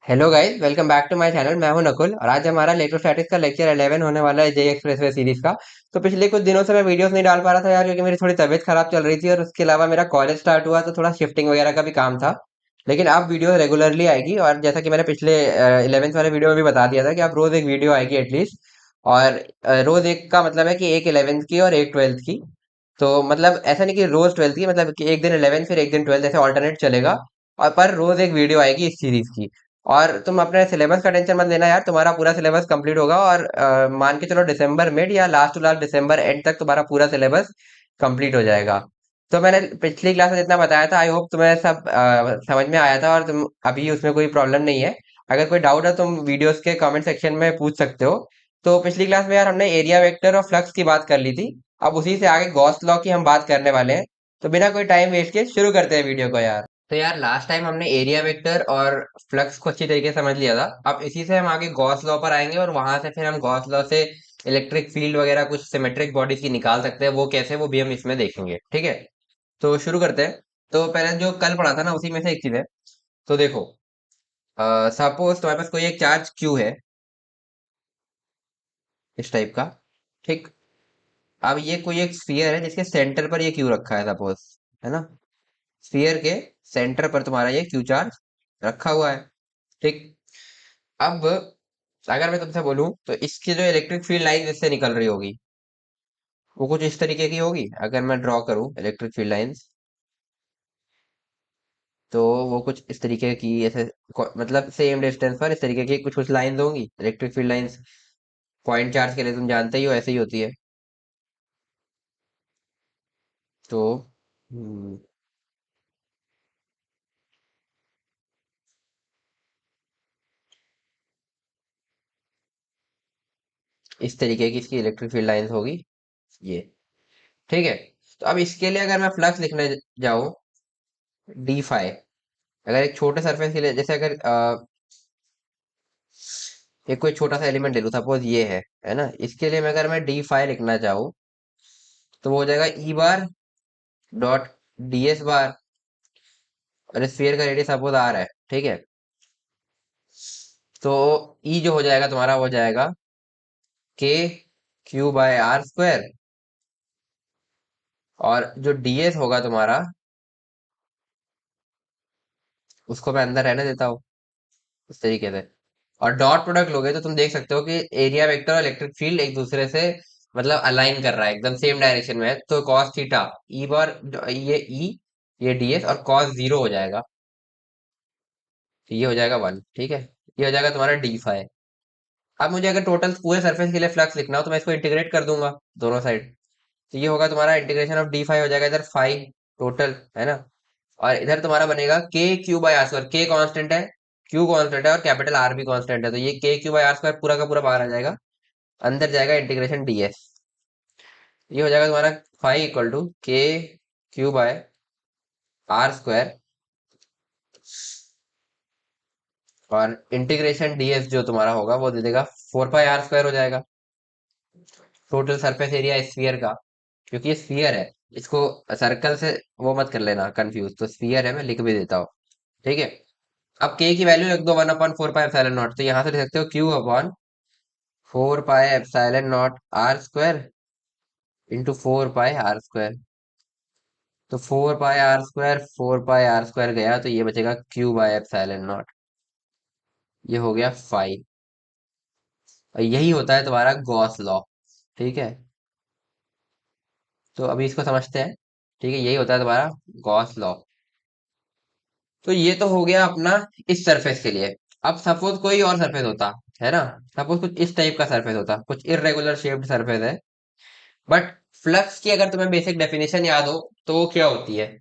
Hello guys, welcome back to my channel. मैं हूं नकुल और आज हमारा इलेक्ट्रोस्टैटिक्स का लेक्चर 11 होने वाला है, जे एक्सप्रेसवे सीरीज का। तो पिछले कुछ दिनों से मैं वीडियोस नहीं डाल पा रहा था यार, क्योंकि मेरी थोड़ी तबीयत खराब चल रही थी और उसके अलावा मेरा कॉलेज स्टार्ट हुआ तो थोड़ा शिफ्टिंग वगैरह का भी काम था। लेकिन अब वीडियो रेगुलरली आएगी, और जैसा कि मैंने पिछले 11th वाले वीडियो में भी बता दिया था कि अब रोज एक वीडियो आएगी एटलीस्ट। और रोज एक का मतलब है कि एक 11th की और एक 12th की। तो मतलब ऐसा नहीं कि रोज 12th की, मतलब कि एक दिन 11th फिर एक दिन 12th, ऐसे ऑल्टरनेट चलेगा। और पर रोज एक वीडियो आएगी इस सीरीज की। और तुम अपने सिलेबस का टेंशन मत लेना यार, तुम्हारा पूरा सिलेबस कंप्लीट होगा। और मान के चलो दिसंबर मिड या लास्ट टू लास्ट दिसंबर एंड तक तुम्हारा पूरा सिलेबस कंप्लीट हो जाएगा। तो मैंने पिछली क्लास में जितना बताया था, आई होप तुम्हें सब समझ में आया था और तुम अभी उसमें कोई प्रॉब्लम नहीं है। अगर कोई डाउट है तुम वीडियोस के कमेंट सेक्शन में पूछ सकते हो। तो पिछली क्लास में यार हमने एरिया वेक्टर और फ्लक्स की बात कर ली थी। अब उसी से आगे गॉस लॉ की हम बात करने वाले हैं। तो बिना कोई टाइम वेस्ट किए शुरू करते हैं वीडियो को यार। तो यार लास्ट टाइम हमने एरिया वेक्टर और फ्लक्स को अच्छी तरीके से समझ लिया था। अब इसी से हम आगे गॉस लॉ पर आएंगे और वहां से फिर हम गॉस लॉ से इलेक्ट्रिक फील्ड वगैरह कुछ सिमेट्रिक बॉडीज की निकाल सकते हैं, वो कैसे, वो भी हम इसमें देखेंगे। ठीक है, तो शुरू करते हैं। तो पहले जो कल पढ़ा था ना, उसी में से एक चीज है। तो देखो, सपोज तुम्हारे पास कोई एक चार्ज क्यू है, इस टाइप का। ठीक। अब ये कोई एक स्फीयर है जिसके सेंटर पर ये क्यू रखा है, सपोज, है ना। स्फीयर के सेंटर पर तुम्हारा ये क्यू चार्ज रखा हुआ है। ठीक। अब अगर मैं तुमसे बोलूं तो इसकी जो इलेक्ट्रिक फील्ड लाइन इससे निकल रही होगी, वो कुछ इस तरीके की होगी। अगर मैं ड्रॉ करूं इलेक्ट्रिक फील्ड लाइंस, तो वो कुछ इस तरीके की, ऐसे मतलब सेम डिस्टेंस पर इस तरीके की कुछ कुछ लाइंस होंगी, electric field lines. Point charge के लिए तुम जानते ही हो, ऐसे ही होती है। तो हम्म, इस तरीके की इसकी इलेक्ट्रिक फील्ड लाइंस होगी, ये। ठीक है। तो अब इसके लिए अगर मैं फ्लक्स लिखने जाऊं, डी फाई। अगर एक छोटे सरफेस के लिए, जैसे अगर एक कोई छोटा सा एलिमेंट ले लूं, सपोज ये है ना, इसके लिए मैं अगर मैं डी फाई लिखना चाहूँ, तो वो हो जाएगा ई बार डॉट डी एस बार। और स्फीयर का रेडियस सपोज आर है, ठीक है। तो ई जो हो जाएगा तुम्हारा, वो हो जाएगा के क्यू बाय आर स्क्वायर। और जो डीएस होगा तुम्हारा, उसको मैं अंदर रहने देता हूँ इस तरीके से। और डॉट प्रोडक्ट लोगे तो तुम देख सकते हो कि एरिया वेक्टर और इलेक्ट्रिक फील्ड एक दूसरे से मतलब अलाइन कर रहा है, एकदम सेम डायरेक्शन में है। तो कॉस थीटा ई बार, ये ई, ये डीएस, और कॉस जीरो हो जाएगा। तो ये हो जाएगा वन, ठीक है। ये हो जाएगा तुम्हारा डी फाई। अब मुझे अगर टोटल पूरे सरफेस के लिए फ्लक्स लिखना हो, तो मैं इसको इंटीग्रेट कर दूंगा दोनों साइड। तो ये होगा तुम्हारा इंटीग्रेशन ऑफ डी फाई, हो जाएगा इधर फाई टोटल, है ना। और इधर तुम्हारा बनेगा के क्यू बाय आर स्क्वायर। के कांस्टेंट है, क्यू कांस्टेंट है, और कैपिटल आर भी कांस्टेंट है। तो ये के क्यू बाय आर स्क्वायर पूरा का पूरा बाहर आ जाएगा, अंदर जाएगा इंटीग्रेशन डीएस। ये हो जाएगा तुम्हारा फाई इक्वल टू के क्यू बाय आर स्क्वायर, और इंटीग्रेशन डीएस जो तुम्हारा होगा वो दे देगा 4 पाई आर स्क्वायर हो जाएगा। टोटल सरफेस एरिया स्फीयर का, क्योंकि ये स्फीयर है, इसको सर्कल से वो मत कर लेना कंफ्यूज। तो स्फीयर है, मैं लिख भी देता हूँ। ठीक है। अब के की वैल्यू लिख दो 1/4 पाई एप्सिलॉन नॉट। तो यहाँ से लिख सकते हो Q upon 4 pi epsilon naught R square into 4 pi R square. तो 4 पाई आर स्क्वायर गया, तो ये बचेगा क्यू बाय एप्सिलॉन नॉट। ये हो गया फाइव। और यही होता है तुम्हारा गॉस लॉ। ठीक है। तो अभी इसको समझते हैं। ठीक है, यही होता है तुम्हारा गॉस लॉ। तो ये तो हो गया अपना इस सरफेस के लिए। अब सपोज कोई और सरफेस होता, है ना। सपोज कुछ इस टाइप का सरफेस होता, कुछ इरेगुलर शेप्ड सरफेस है। बट फ्लक्स की अगर तुम्हें बेसिक डेफिनेशन याद हो, तो वो क्या होती है।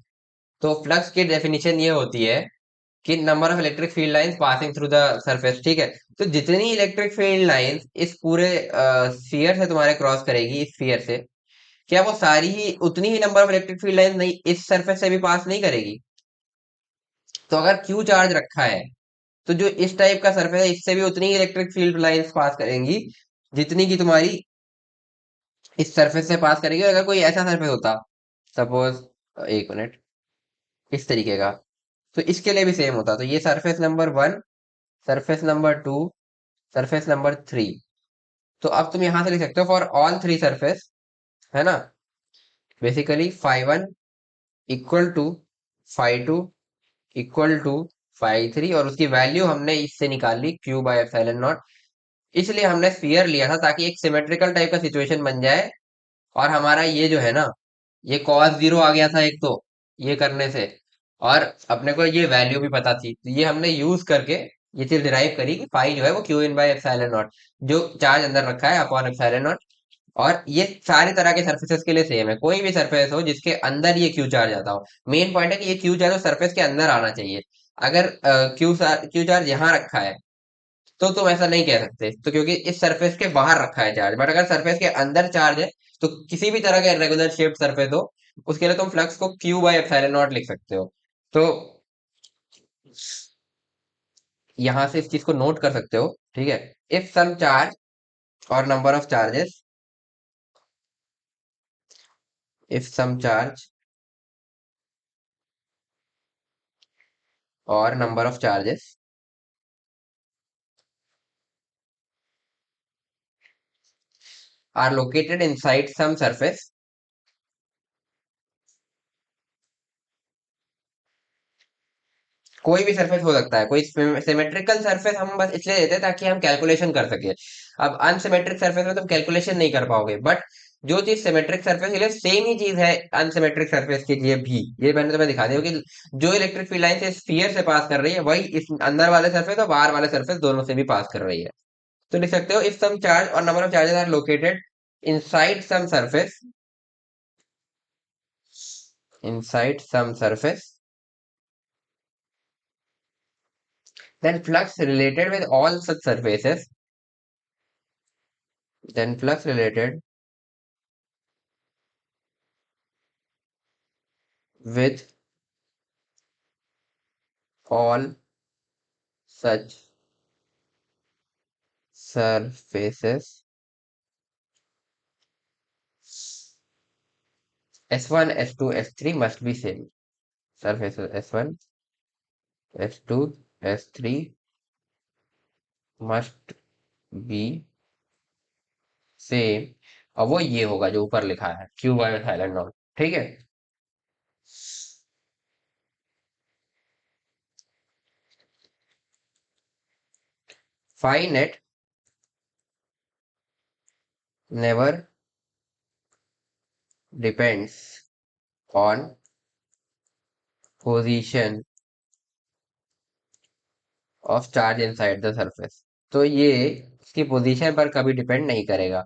तो फ्लक्स की डेफिनेशन ये होती है कि number of electric field lines passing through the surface. ठीक है। तो जितनी इलेक्ट्रिक फील्ड लाइंस इस पूरे स्फीयर से तुम्हारे क्रॉस करेगी, इस स्फीयर से, क्या वो सारी ही उतनी ही number of electric field lines नहीं इस सरफेस से भी पास नहीं करेगी। तो अगर क्यू चार्ज रखा है, तो जो इस टाइप का सरफेस है, इससे भी उतनी ही इलेक्ट्रिक फील्ड लाइंस पास करेंगी जितनी की तुम्हारी इस सरफेस से पास करेगी। अगर कोई ऐसा सरफेस होता, सपोज, एक मिनट, इस तरीके का, तो इसके लिए भी सेम होता। तो ये surface number one surface number 2, surface number 3। तो अब तुम यहां से लिख सकते हो फॉर ऑल थ्री सरफेस, है ना, basically phi 1 equal to phi 2 equal to phi 3, और उसकी वैल्यू हमने इससे निकाल ली Q/ε0। इसलिए हमने स्फीयर लिया था ताकि एक सिमेट्रिकल टाइप का सिचुएशन बन जाए, और हमारा ये जो है ना, ये cos 0 आ गया था एक तो ये करने से, और अपने को ये वैल्यू भी पता थी, तो ये हमने यूज करके ये चीज डिराइव करी कि फाई जो है वो Q/ε0, जो चार्ज अंदर रखा है अपॉन ε0। और ये सारे तरह के सर्फेसेस के लिए सेम है, कोई भी सरफेस हो जिसके अंदर ये क्यू चार्ज आता हो। मेन पॉइंट है कि ये क्यू चार्ज सरफेस के अंदर आना चाहिए। अगर क्यू चार्ज यहाँ रखा है तो तुम ऐसा नहीं कह सकते, तो क्योंकि इस सरफेस के बाहर रखा है चार्ज, बट अगर सरफेस के अंदर चार्ज है तो किसी भी तरह का रेगुलर शेप्ड सरफेस हो, उसके लिए तुम फ्लक्स को Q/ε0 लिख सकते हो। तो यहां से इस चीज को नोट कर सकते हो, ठीक है। इफ सम चार्ज और number of charges, if some charge और number of charges are located inside some surface, कोई भी सरफेस हो सकता है, कोई सिमेट्रिकल सरफेस हम बस इसलिए देते हैं ताकि हम कैलकुलेशन कर सके। अब अनसिमेट्रिक सरफेस में तुम कैलकुलेशन नहीं कर पाओगे, बट जो चीज सिमेट्रिक सरफेस के लिए सेम ही चीज है अनसिमेट्रिक सरफेस के लिए भी, ये मैंने तुम्हें दिखा दिया कि जो इलेक्ट्रिक फील्ड लाइन से स्फीयर से पास कर रही है वही इस अंदर वाले सरफेस और बाहर वाले सरफेस दोनों से भी पास कर रही है। तो लिख सकते हो इफ सम चार्ज और number of charges are located inside some surface, inside some surface, then flux related with all such surfaces, then flux related with all such surfaces, S1 S2 S3 must be same, surfaces S1 S2 S3 must be same, और वो ये होगा जो ऊपर लिखा है Q/ε0, ठीक है। Phi net never depends on position of charge inside the surface, तो ये इसकी पोजीशन पर कभी डिपेंड नहीं करेगा।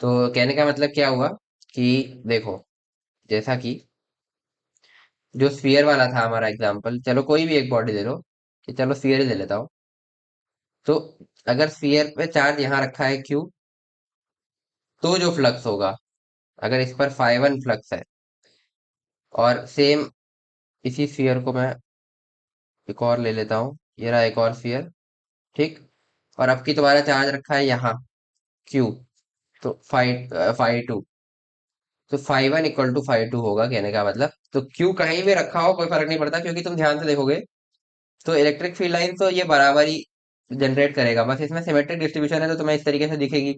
तो कहने का मतलब क्या हुआ कि देखो, जैसा कि जो स्फीयर वाला था हमारा एग्जांपल, चलो कोई भी एक बॉडी ले लो, कि चलो स्फीयर ही ले लेता हूँ। तो अगर स्फीयर पे चार्ज यहाँ रखा है Q, तो जो फ्लक्स होगा, अगर इस पर φ1 फ्लक्स है, और सेम इसी स्फीयर को मैं एक और ले लेता हूँ, ये रहा एक और स्फीयर, ठीक। और अब की तुम्हारा चार्ज रखा है यहाँ Q, तो φ2, तो φ1 इक्वल टू φ2 होगा, कहने का मतलब। तो Q कहीं भी रखा हो कोई फर्क नहीं पड़ता, क्योंकि तुम ध्यान से देखोगे तो इलेक्ट्रिक फील्ड लाइन तो ये बराबर ही जनरेट करेगा, बस इसमें सिमेट्रिक डिस्ट्रीब्यूशन है तो तुम्हें इस तरीके से दिखेगी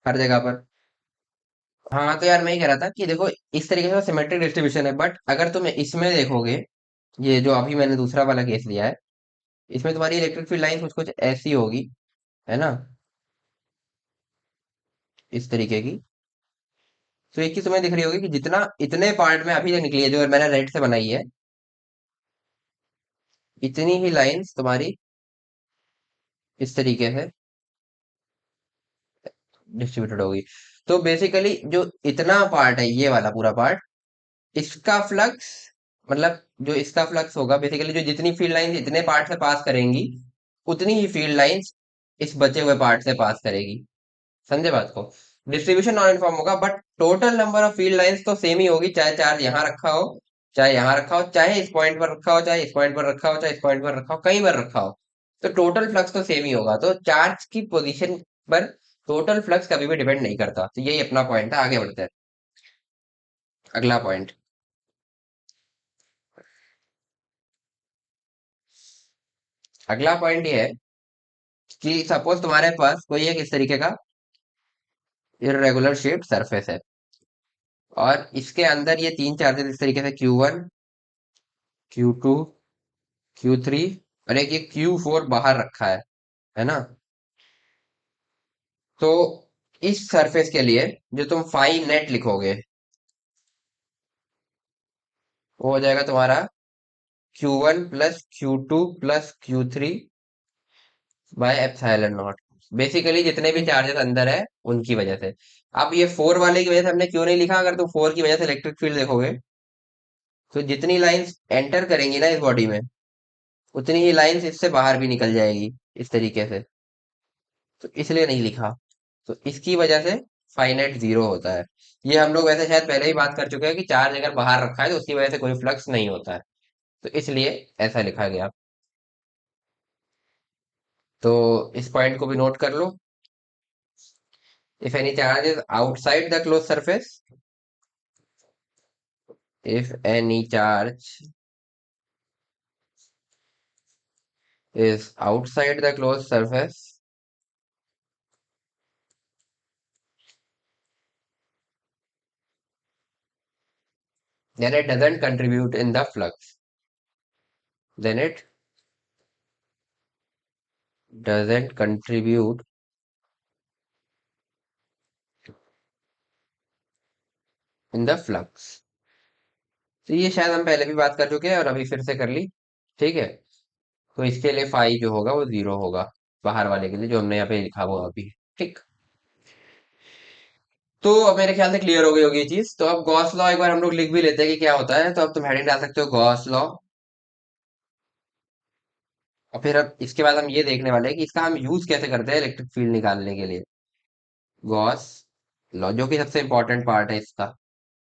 हर जगह पर। हाँ, तो यार मैं ही कह रहा था कि देखो, इस तरीके से सिमेट्रिक डिस्ट्रीब्यूशन है, बट अगर तुम इसमें देखोगे, ये जो अभी मैंने दूसरा वाला केस लिया है, इसमें तुम्हारी इलेक्ट्रिक फील्ड लाइन कुछ कुछ ऐसी होगी, है ना, इस तरीके की। तो एक चीज तुम्हें दिख रही होगी कि जितना इतने पार्ट में अभी तक निकली है जो मैंने रेड से बनाई है, इतनी ही लाइंस तुम्हारी इस तरीके से डिस्ट्रीब्यूटेड होगी। तो बेसिकली जो इतना पार्ट है, ये वाला पूरा पार्ट, इसका फ्लक्स, मतलब जो इसका फ्लक्स होगा, बेसिकली जो जितनी फील्ड लाइंस इतने पार्ट से पास करेंगी, उतनी ही फील्ड लाइंस इस बचे हुए पार्ट से पास करेगी। समझे बात को। डिस्ट्रीब्यूशन नॉन यूनिफॉर्म होगा, but total number of field lines तो सेम ही होगी, चाहे चार्ज यहाँ रखा हो, चाहे यहाँ रखा हो, चाहे इस पॉइंट पर रखा हो, चाहे इस पॉइंट पर रखा हो, चाहे इस पॉइंट पर रखा हो, कहीं पर रखा हो, तो टोटल फ्लक्स तो सेम ही होगा। तो चार्ज की पोजीशन पर टोटल फ्लक्स कभी भी डिपेंड नहीं करता। तो यही अपना पॉइंट है, आगे बढ़ते हैं। अगला पॉइंट, अगला पॉइंट ये है कि सपोज तुम्हारे पास कोई एक इस तरीके का इरेगुलर शेप्ड सरफेस है, और इसके अंदर ये तीन चार्जेस इस तरीके से Q1, Q2, Q3, और एक ये Q4 बाहर रखा है ना। तो इस सरफेस के लिए जो तुम फाई नेट लिखोगे, वो हो जाएगा तुम्हारा Q1 plus Q2 plus Q3 bye epsilon not. Basically जितने भी चार्जेस अंदर है उनकी वजह से। अब ये फोर वाले की वजह से हमने क्यों नहीं लिखा, अगर तुम फोर की वजह से इलेक्ट्रिक फील्ड देखोगे, तो जितनी लाइंस एंटर करेंगी ना इस बॉडी में, उतनी ही लाइंस इससे बाहर भी निकल जाएगी इस तरीके से। तो इसलिए नहीं लिखा। तो इसकी वजह से फाइनाइट जीरो होता है। ये हम लोग वैसे शायद पहले ही बात कर चुके हैं कि चार्ज अगर बाहर रखा है तो उसकी वजह से कोई फ्लक्स नहीं होता है। तो इसलिए ऐसा लिखा गया। तो इस पॉइंट को भी नोट कर लो। If any charge is outside the close surface, if any charge is outside the closed surface, then it doesn't contribute in the flux. Then it doesn't contribute in the flux. तो ये शायद हम पहले भी बात कर चुके हैं और अभी फिर से कर ली। ठीक है। तो इसके लिए फाई जो होगा वो जीरो होगा, बाहर वाले के लिए जो हमने यहाँ पे लिखा हुआ अभी। ठीक। तो अब मेरे ख्याल से क्लियर हो गई होगी ये चीज। तो अब गॉस लॉ एक बार हम लोग लिख भी लेते हैं कि क्या होता है। तो अब तुम हेडिंग डाल सकते हो गॉस लॉ। और फिर अब इसके बाद हम ये देखने वाले हैं कि इसका हम यूज कैसे करते हैं इलेक्ट्रिक फील्ड निकालने के लिए। गॉस लॉ जो कि सबसे इंपॉर्टेंट पार्ट है इसका,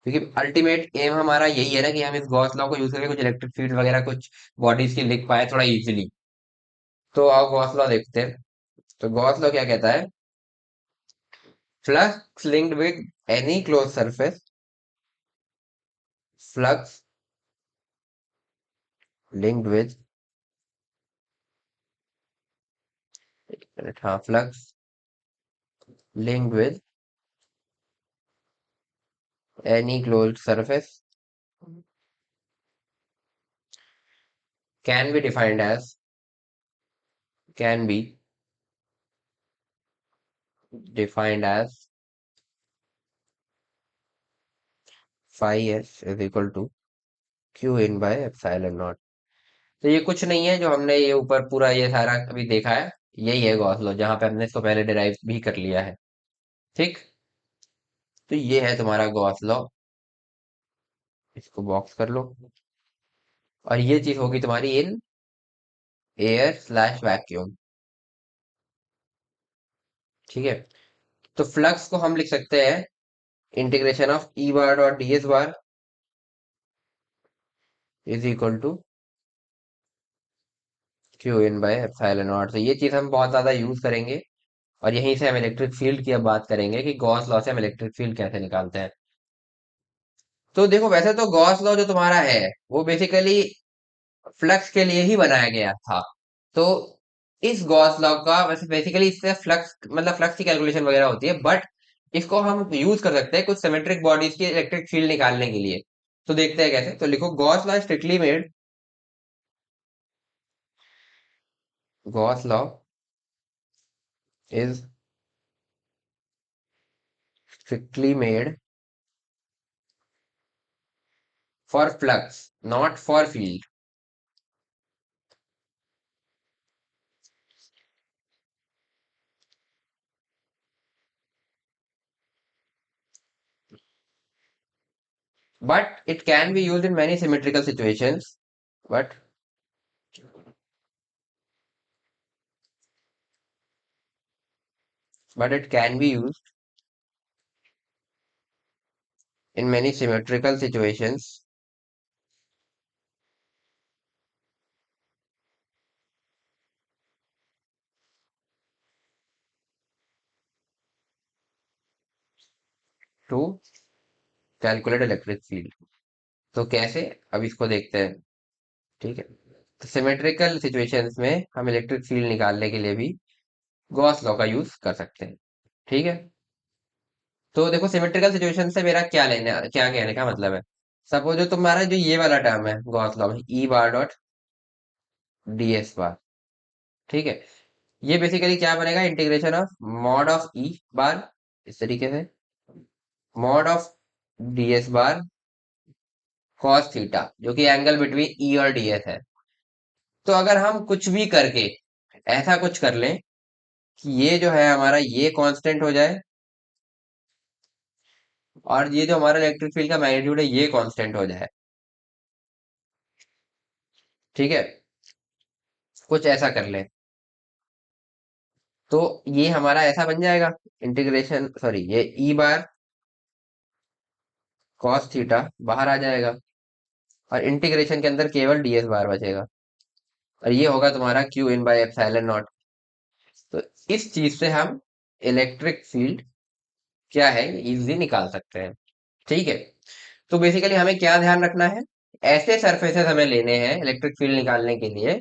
क्योंकि अल्टीमेट एम हमारा यही है ना कि हम इस गॉस लॉ को यूज करके कुछ इलेक्ट्रिक फील्ड वगैरह कुछ बॉडीज की लिख पाए थोड़ा इजीली। तो आओ गॉस लॉ देखते हैं। तो गॉस लॉ क्या कहता है? Flux linked with any close surface, flux linked with, हाँ, flux linked with any close surface can be defined as, can be defined as phi S is equal to Q in by epsilon naught. तो ये कुछ नहीं है जो हमने ये ऊपर पूरा ये सारा अभी देखा है, यही है गॉस लॉ, जहां पे हमने इसको पहले डिराइव भी कर लिया है। ठीक। तो ये है तुम्हारा गॉस लॉ। इसको बॉक्स कर लो। और ये चीज होगी तुम्हारी इन एयर स्लैश वैक्यूम। ठीक है। तो फ्लक्स को हम लिख सकते हैं integration of E bar dot D S bar is equal to Q in by epsilon naught. तो ये चीज हम बहुत ज्यादा यूज करेंगे। और यहीं से हम इलेक्ट्रिक फील्ड की अब बात करेंगे कि गॉस लॉ से हम इलेक्ट्रिक फील्ड कैसे निकालते हैं। तो देखो, वैसे तो गॉस लॉ जो तुम्हारा है वो बेसिकली फ्लक्स के लिए ही बनाया गया था। तो इस गॉस लॉ का वैसे बेसिकली इससे फ्लक्स मतलब फ्लक्स की कैलकुलेशन वगैरह होती है, बट इसको हम यूज कर सकते हैं कुछ सिमेट्रिक बॉडीज की इलेक्ट्रिक फील्ड निकालने के लिए। तो देखते हैं कैसे। तो लिखो Gauss law strictly made, Gauss law is strictly made for flux not for field. But it can be used in many symmetrical situations. But it can be used in many symmetrical situations to calculate electric field. तो कैसे? अब इसको देखते हैं। ठीक है। तो symmetrical situations में हम इलेक्ट्रिक फील्ड निकालने के लिए भी गॉस लॉ का यूज कर सकते हैं। ठीक है। तो देखो सिमेट्रिकल सिचुएशन से मेरा क्या कहने का मतलब है। सपोज जो तुम्हारा जो ये वाला टर्म है गॉस लॉ में ई bar dot D S bar. ठीक है। ये बेसिकली क्या बनेगा, integration of mod of E बार, इस तरीके से mod of D S bar cos theta, जो कि एंगल बिटवीन ई और डी एस है। तो अगर हम कुछ भी करके ऐसा कुछ कर लें कि ये जो है हमारा ये कांस्टेंट हो जाए, और ये जो हमारा इलेक्ट्रिक फील्ड का मैग्नीट्यूड है ये कांस्टेंट हो जाए। ठीक है। कुछ ऐसा कर लें तो ये हमारा ऐसा बन जाएगा, इंटीग्रेशन सॉरी ये ई बार कॉस थीटा बाहर आ जाएगा, और इंटीग्रेशन के अंदर केवल डीएस बार बचेगा, और ये होगा तुम्हारा Q in by epsilon naught. तो इस चीज से हम इलेक्ट्रिक फील्ड क्या है इजीली निकाल सकते हैं। ठीक है। तो बेसिकली हमें क्या ध्यान रखना है, ऐसे सरफेसेस हमें लेने हैं इलेक्ट्रिक फील्ड निकालने के लिए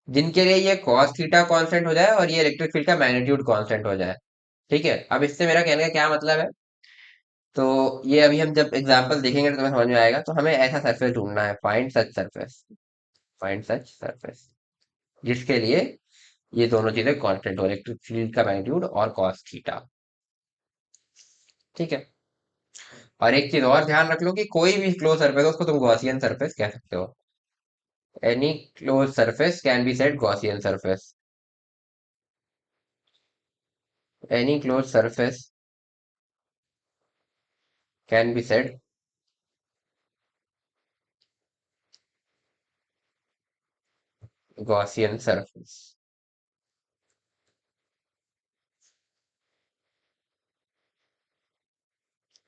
जिनके लिए ये कॉस थीटा कांस्टेंट हो जाए और ये इलेक्ट्रिक फील्ड का मैग्नीट्यूड कांस्टेंट हो जाए। ठीक है। अब इससे मेरा कहने का क्या मतलब है, तो ये अभी हम जब एग्जांपल देखेंगे तो तुम्हें समझ में आएगा। तो हमें ऐसा सरफेस ढूंढना है, find such surface, find such surface जिसके लिए ये दोनों चीजें कांस्टेंट हो, इलेक्ट्रिक फील्ड का मैग्नीट्यूड और कॉस थीटा। ठीक है। और एक चीज और ध्यान रख लो कि कोई भी क्लोज सरफेस हो उसको तुम गॉसियन सरफेस कह सकते हो। Any close surface can be said Gaussian surface, any close surface can be said Gaussian surface.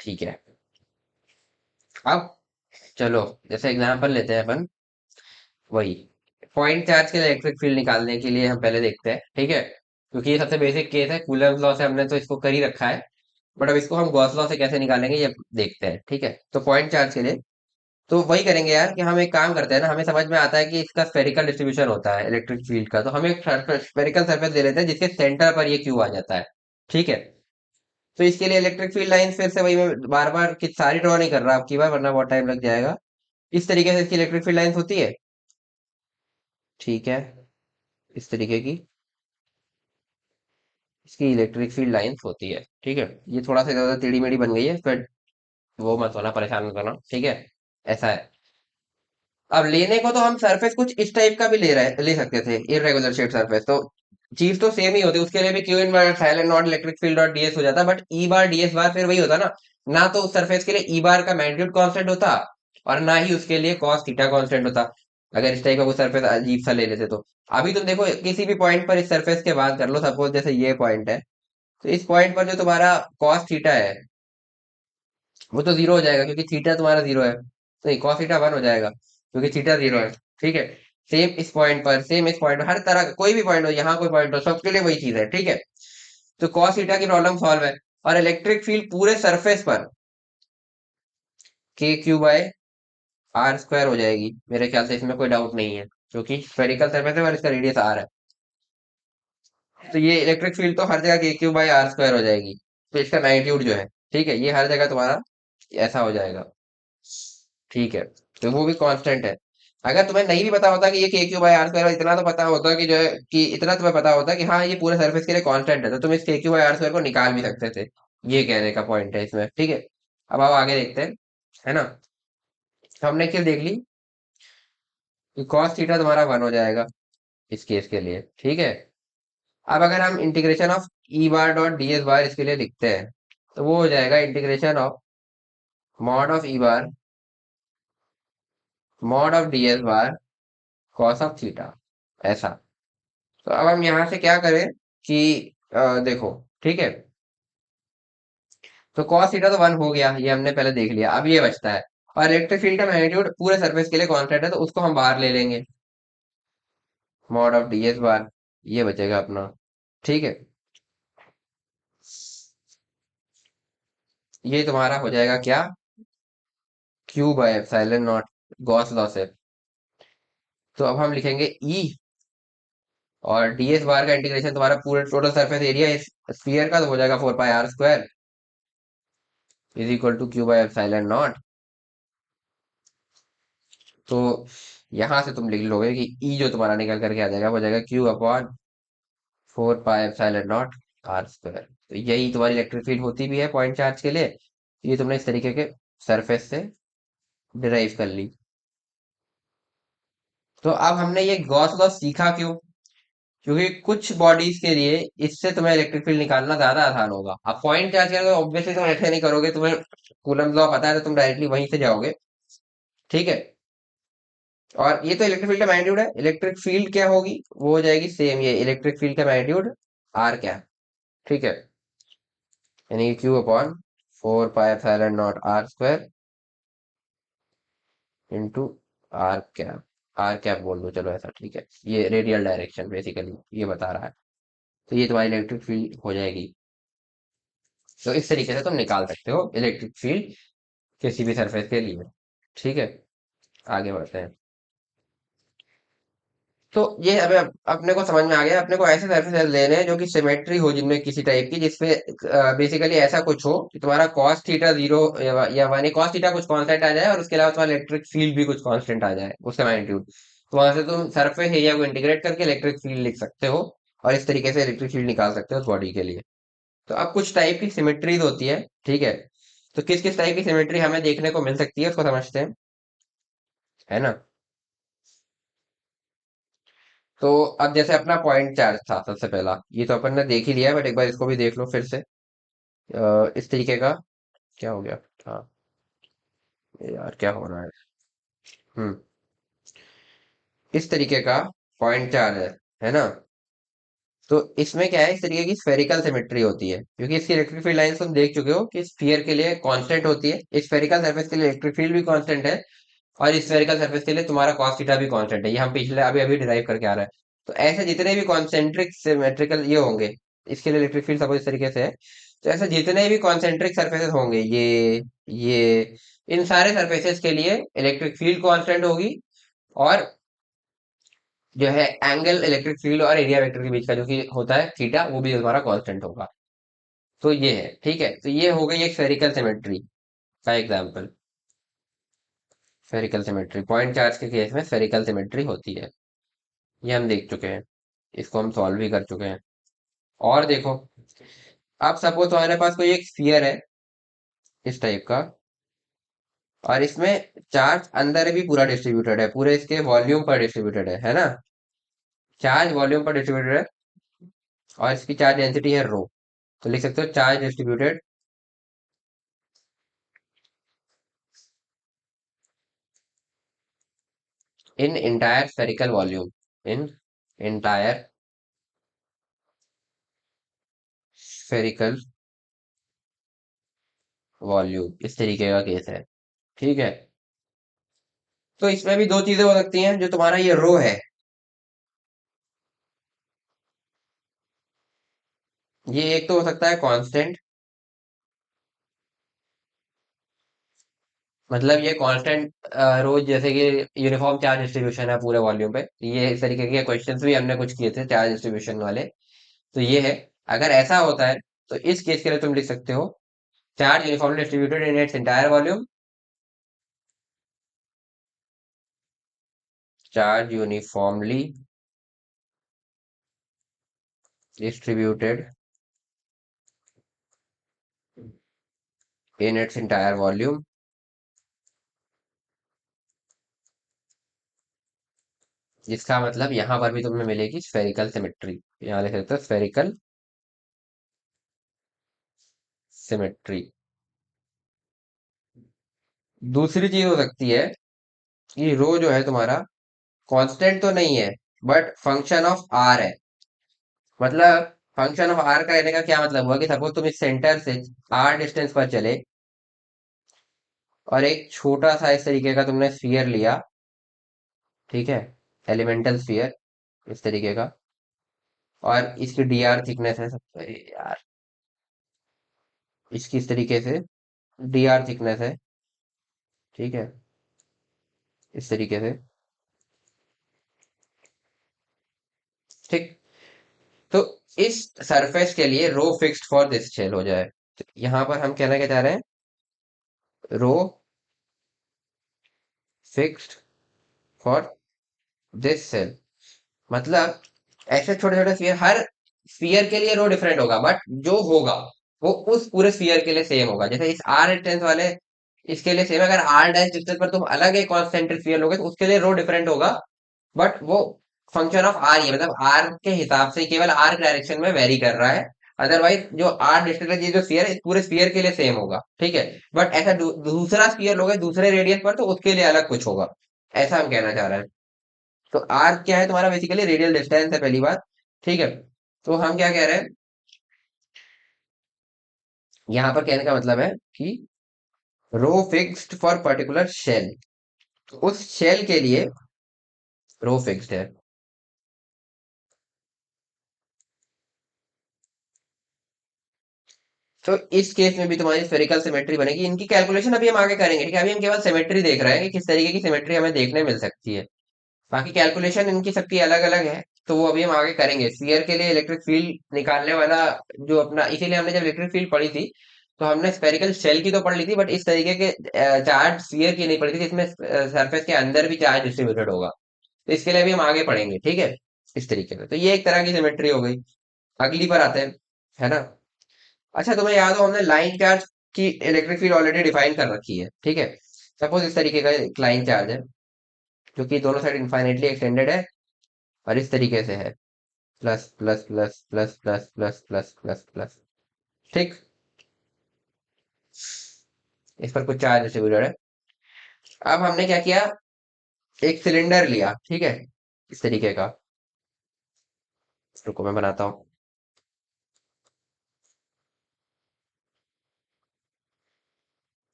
ठीक है। अब चलो जैसे एग्जांपल लेते हैं अपन, वही पॉइंट चार्ज के इलेक्ट्रिक फील्ड निकालने के लिए हम पहले देखते हैं। ठीक है। क्योंकि ये सबसे बेसिक केस है, कूलम्ब लॉ से हमने तो इसको कर ही रखा है, बट अब इसको हम गॉस लॉ से कैसे निकालेंगे ये देखते हैं। ठीक है। तो पॉइंट चार्ज के लिए तो वही करेंगे यार कि हम एक काम करते हैं ना, हमें समझ में आता है कि इसका स्फेरिकल डिस्ट्रीब्यूशन होता है इलेक्ट्रिक फील्ड का, तो हम एक स्फेरिकल सरफेस ले लेते हैं जिसके सेंटर पर ये क्यू आ जाता है। ठीक है। तो इसके लिए इलेक्ट्रिक फील्ड लाइन फिर से वही, मैं बार बार की सारी ड्रॉ नहीं कर रहा आपकी बार, वरना बहुत टाइम लग जाएगा। इस तरीके से इसकी इलेक्ट्रिक फील्ड लाइंस होती है। ठीक है। इस तरीके की इसकी इलेक्ट्रिक फील्ड लाइंस होती है। ठीक है। ये थोड़ा सा ज्यादा टेढ़ी मेढ़ी बन गई है, बट वो मत होना, परेशान मत होना। ठीक है। ऐसा है। अब लेने को तो हम सरफेस कुछ इस टाइप का भी ले सकते थे, इरेगुलर शेप सरफेस। तो चीज तो सेम ही होती, उसके लिए भी Q in bar silent not electric field dot DS हो जाता, बट ई बार डीएस बार फिर वही होता ना, ना तो उस सरफेस के लिए ई बार का मैग्नीट्यूड कांस्टेंट होता और ना ही उसके लिए कॉस थीटा कांस्टेंट होता, अगर इस टाइप का कोई सरफेस अजीब सा ले लेते तो। अभी तुम देखो किसी भी पॉइंट पर इस सरफेस के बात कर लो, सपोज जैसे ये पॉइंट है, तो इस पॉइंट पर जो तुम्हारा कॉस थीटा है वो तो जीरो हो जाएगा क्योंकि थीटा तुम्हारा जीरो है, तो नहीं कॉस थीटा वन हो जाएगा क्योंकि थीटा जीरो है। ठीक है। सेम इस पॉइंट पर, सेम इस पॉइंट पर, हर तरह का कोई भी पॉइंट हो, यहाँ कोई पॉइंट हो, सबके लिए वही चीज है। ठीक है। तो कॉस थीटा की प्रॉब्लम सॉल्व है, और इलेक्ट्रिक फील्ड पूरे सरफेस पर के क्यू बाय आर स्क्वायर हो जाएगी, मेरे ख्याल से इसमें कोई डाउट नहीं है, क्योंकि स्फेरिकल सरफेस है और इसका रेडियस आर है। तो ये इलेक्ट्रिक फील्ड तो हर जगह के क्यू बाय आर स्क्वायर हो जाएगी। तो इसका मैग्नीट्यूड जो है, ठीक है, ये हर जगह तुम्हारा ऐसा हो जाएगा। ठीक है। तो वो भी कांस्टेंट है। अगर तुम्हें नहीं भी पता होता कि ये के क्यू बाय आर स्क्वायर, इतना तो पता होता कि जो है कि इतना तुम्हें पता होता कि हाँ ये पूरे सरफेस के लिए कांस्टेंट है, तो तुम इस के क्यू बाय आर स्क्वायर को निकाल भी सकते थे। ये कहने का पॉइंट है इसमें। ठीक है। अब आप आगे देखते हैं, है ना। तो हमने क्या देख ली कि cos थीटा तुम्हारा वन हो जाएगा इस केस के लिए। ठीक है। अब अगर हम integration of E bar dot D S bar इसके लिए लिखते हैं, तो वो हो जाएगा integration of mod of E bar mod of D S bar cos of theta, ऐसा। तो अब हम यहाँ से क्या करें कि देखो, ठीक है, तो cos थीटा तो वन हो गया, ये हमने पहले देख लिया। अब ये बचता है, और इलेक्ट्रिक फील्ड का मैग्नीट्यूड पूरे सरफेस के लिए कांस्टेंट है, तो उसको हम बाहर ले लेंगे, मॉड ऑफ डी एस बार, ये बचेगा अपना। ठीक है। ये तुम्हारा हो जाएगा क्या, Q by epsilon not, Gauss law से। तो अब हम लिखेंगे ई और ds बार का इंटीग्रेशन तुम्हारा पूरे टोटल सरफेस एरिया इस स्फीयर का तो हो जाएगा 4 pi r square is equal to Q by epsilon naught. तो यहां से तुम लिख लोगे कि ई जो तुम्हारा निकल करके आ जाएगा वो हो जाएगा Q upon 4 pi epsilon naught r square. तो यही तुम्हारी इलेक्ट्रिक फील्ड होती भी है पॉइंट चार्ज के लिए। ये तुमने इस तरीके के सरफेस से डिराइव कर ली। तो अब हमने ये गॉस लॉ सीखा क्यों? क्योंकि कुछ बॉडीज के लिए इससे तुम्हें इलेक्ट्रिक फील्ड निकालना ज्यादा आसान होगा। अब पॉइंट चार्ज करोगे ऑब्वियसली तुम ऐसे नहीं करोगे, तुम्हें कूलम्ब लॉ पता है तो तुम डायरेक्टली वहीं से जाओगे। ठीक है। और ये तो इलेक्ट्रिक फील्ड का मैग्नीट्यूड है, इलेक्ट्रिक फील्ड क्या होगी वो हो जाएगी सेम, ये इलेक्ट्रिक फील्ड का मैग्नीट्यूड आर क्या। ठीक है। यानी Q upon 4 pi epsilon naught r square into R cap बोल दो, चलो ऐसा ठीक है। ये रेडियल डायरेक्शन बेसिकली ये बता रहा है। तो ये तुम्हारी इलेक्ट्रिक फील्ड हो जाएगी। तो इस तरीके से तुम निकाल सकते हो इलेक्ट्रिक फील्ड किसी भी सरफेस के लिए। ठीक है। आगे बढ़ते हैं। तो ये अभी अपने को समझ में आ गया, अपने को ऐसे सरफेस लेने हैं जो कि सिमेट्री हो, जिनमें किसी टाइप की, जिसपे बेसिकली ऐसा कुछ हो कि तुम्हारा कॉस थीटा जीरो या माने कॉस थीटा कुछ कांस्टेंट आ जाए और उसके अलावा तुम्हारा इलेक्ट्रिक फील्ड भी कुछ कांस्टेंट आ जाए उसका मैग्नीट्यूड। तो वहां से तुम सरफेस एरिया को इंटीग्रेट करके इलेक्ट्रिक फील्ड लिख सकते हो और इस तरीके से इलेक्ट्रिक फील्ड निकाल सकते हो उस बॉडी के लिए। तो अब कुछ टाइप की सिमेट्रीज होती है। ठीक है। तो किस किस टाइप की सिमेट्री हमें देखने को मिल सकती है उसको समझते हैं, है ना। तो अब जैसे अपना पॉइंट चार्ज था सबसे पहला, ये तो अपन ने देख ही लिया है बट एक बार इसको भी देख लो फिर से। इस तरीके का क्या हो गया। हाँ। ये यार क्या हो रहा है। हम्म। इस तरीके का पॉइंट चार्ज है ना। तो इसमें क्या है, इस तरीके की स्फेरिकल सिमेट्री होती है क्योंकि इसकी इलेक्ट्रिक फील्ड लाइंस तुम देख चुके हो कि स्फीयर के लिए कांस्टेंट होती है, स्फेरिकल सरफेस के लिए इलेक्ट्रिक फील्ड भी कांस्टेंट है और स्फेरिकल सरफेस के लिए तुम्हारा cos थीटा भी कांस्टेंट है। ये हम पिछले अभी अभी डिराइव करके आ रहा है। तो ऐसे जितने भी कॉन्सेंट्रिक सिमेट्रिकल ये होंगे, इसके लिए इलेक्ट्रिक फील्ड सपोज इस तरीके से है। तो ऐसे जितने भी कॉन्सेंट्रिक सरफेसेस होंगे, ये इन सारे सरफेसेस के लिए इलेक्ट्रिक फील्ड कांस्टेंट होगी और जो है एंगल इलेक्ट्रिक फील्ड और एरिया वेक्टर के बीच का जो कि होता है थीटा, वो भी हमारा कांस्टेंट होगा। तो ये है। ठीक है। तो ये हो गई एक स्फेरिकल सिमेट्री का example. Spherical symmetry point charge के केस में स्फेरिकल सिमेट्री होती है, ये हम देख चुके हैं। इसको हम सॉल्व भी कर चुके हैं। और देखो, अब सपोज तुम्हारे पास कोई एक स्फीयर है इस टाइप का और इसमें चार्ज अंदर भी पूरा डिस्ट्रीब्यूटेड है, पूरे इसके वॉल्यूम पर डिस्ट्रीब्यूटेड है ना। चार्ज वॉल्यूम पर डिस्ट्रीब्यूटेड है और इसकी चार्ज डेंसिटी है रो। तो लिख सकते हो charge distributed in entire spherical volume, in entire spherical volume, इस तरीके का केस है। ठीक है। तो इसमें भी दो चीजें हो सकती हैं, जो तुम्हारा ये रो है, ये एक तो हो सकता है कांस्टेंट, मतलब ये कांस्टेंट रोज, जैसे कि यूनिफॉर्म चार्ज डिस्ट्रीब्यूशन है पूरे वॉल्यूम पे। ये इस तरीके के क्वेश्चंस भी हमने कुछ किए थे चार्ज डिस्ट्रीब्यूशन वाले। तो ये है। अगर ऐसा होता है तो इस केस के लिए तुम लिख सकते हो charge uniformly distributed in its entire volume, charge uniformly distributed in its entire volume. जिसका मतलब यहां पर भी तुम्हें मिलेगी स्फेरिकल सिमेट्री। यहाँ लिख सकते हो स्फेरिकल सिमेट्री। दूसरी चीज हो सकती है कि रो जो है तुम्हारा कांस्टेंट तो नहीं है बट फंक्शन ऑफ आर है। मतलब फंक्शन ऑफ आर का कहने का क्या मतलब हुआ कि सपोज तुम इस सेंटर से आर डिस्टेंस पर चले और एक छोटा सा इस तरीके का तुमने स्फीयर लिया। ठीक है। एलिमेंटल स्फीयर इस तरीके का, और इसकी डी आर थिकनेस है अरे यार, इसकी इस तरीके से डी आर थिकनेस है। ठीक है। इस तरीके से। ठीक। तो इस सरफेस के लिए रो फिक्स्ड फॉर दिस शेल हो जाए, तो यहां पर हम कहना क्या चाह रहे हैं, रो फिक्स्ड फॉर दिस सेल। मतलब ऐसे छोटे छोटे स्फीयर, हर स्फीयर के लिए रो डिफरेंट होगा, बट जो होगा वो उस पूरे स्फीयर के लिए सेम होगा। जैसे इस आर डिस्टेंस वाले इसके लिए सेम है, अगर आर डैश डिस्टेंस पर तुम अलग एक कॉन्सेंट्रिक स्फीयर लोगे तो उसके लिए रो डिफरेंट होगा, बट वो फंक्शन ऑफ आर ही है, मतलब आर के हिसाब से केवल आर डायरेक्शन में वेरी कर रहा है। अदरवाइज जो आर डिस्टेंस ये जो स्फीयर है, इस पूरे स्फीयर के लिए सेम होगा, ठीक है। बट ऐसा दूसरा स्फीयर लोगे दूसरे रेडियस पर तो उसके लिए अलग कुछ होगा, ऐसा हम कहना चाह रहे हैं। तो आर क्या है तुम्हारा, बेसिकली रेडियल डिस्टेंस है पहली बात, ठीक है। तो हम क्या कह रहे हैं, यहाँ पर कहने का मतलब है कि रो फिक्स्ड फॉर पर्टिकुलर शेल, तो उस शेल के लिए रो फिक्स्ड है। तो इस केस में भी तुम्हारी स्फेरिकल सिमेट्री बनेगी। इनकी कैलकुलेशन अभी हम आगे करेंगे, ठीक है। अभी हम केवल सिमेट्री देख रहे हैं कि किस तरीके की सिमेट्री हमें देखने मिल सकती है। बाकी कैलकुलेशन इनकी सबकी अलग अलग है, तो वो अभी हम आगे करेंगे। स्फीयर के लिए इलेक्ट्रिक फील्ड निकालने वाला जो अपना, इसीलिए हमने जब इलेक्ट्रिक फील्ड पढ़ी थी तो हमने स्फेरिकल शेल की तो पढ़ ली थी, बट इस तरीके के चार्ज स्फीयर की नहीं पढ़ी थी जिसमें सरफेस के अंदर भी चार्ज डिस्ट्रीब्यूटेड होगा। तो इसके लिए भी हम आगे पढ़ेंगे, ठीक है। इस तरीके से तो ये एक तरह की सिमेट्री हो गई। अगली पर आते हैं, है ना। अच्छा तुम्हें याद हो हमने लाइन चार्ज की इलेक्ट्रिक फील्ड ऑलरेडी डिफाइन कर रखी है, ठीक है। सपोज इस तरीके का एक लाइन चार्ज है जो कि दोनों साइड इनफाइनेटली एक्सटेंडेड है और इस तरीके से है, plus plus plus plus plus plus plus plus plus, ठीक। इस पर कुछ चार्ज डिस्ट्रीब्यूटेड है। अब हमने क्या किया, एक सिलेंडर लिया, ठीक है, इस तरीके का। रुको मैं बनाता हूँ।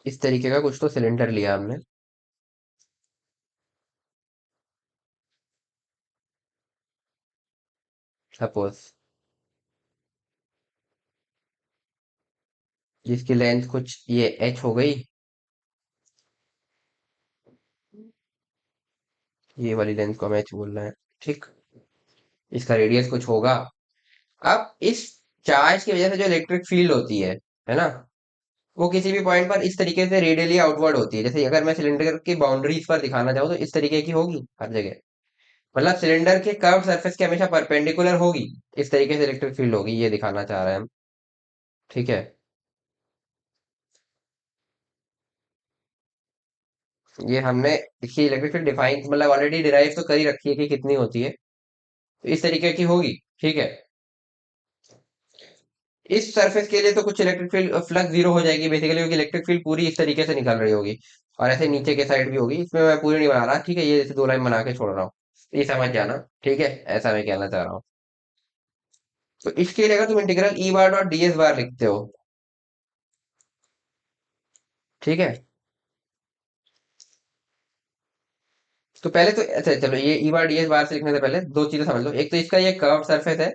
इस तरीके का कुछ तो सिलेंडर लिया हमने, सपोज, जिसकी लेंथ कुछ ये एच हो गई, ये वाली लेंथ को हम एच बोल रहे हैं, ठीक। इसका रेडियस कुछ होगा। अब इस चार्ज की वजह से जो इलेक्ट्रिक फील्ड होती है ना, वो किसी भी पॉइंट पर इस तरीके से रेडियली आउटवर्ड होती है। जैसे अगर मैं सिलेंडर की बाउंड्रीज पर दिखाना चाहूँ तो इस तरीके की होगी हर जगह। मतलब सिलेंडर के कर्व सरफेस के हमेशा परपेंडिकुलर होगी, इस तरीके से इलेक्ट्रिक फील्ड होगी, ये दिखाना चाह रहे हैं हम, ठीक है। ये हमने इसकी इलेक्ट्रिक फील्ड डिफाइन, मतलब ऑलरेडी डिराइव तो कर ही रखी है कि कितनी होती है, तो इस तरीके की होगी, ठीक है। इस सरफेस के लिए तो कुछ इलेक्ट्रिक फील्ड फ्लक्स जीरो हो जाएगी बेसिकली, क्योंकि इलेक्ट्रिक फील्ड पूरी इस तरीके से निकल रही होगी। और ऐसे नीचे के साइड भी होगी, इसमें मैं पूरी नहीं बना रहा, ठीक है, ये जैसे दो लाइन बना के छोड़ रहा हूँ, ये समझ जाना, ठीक है। ऐसा मैं कहना चाह रहा हूँ। तो इसके लिए अगर तुम इंटीग्रल ई बार डॉट डी एस बार लिखते हो, ठीक है। तो पहले तो अच्छा चलो, ये ई बार डी एस बार से लिखने से पहले दो चीजें समझ लो। एक तो इसका ये कर्व सरफेस है,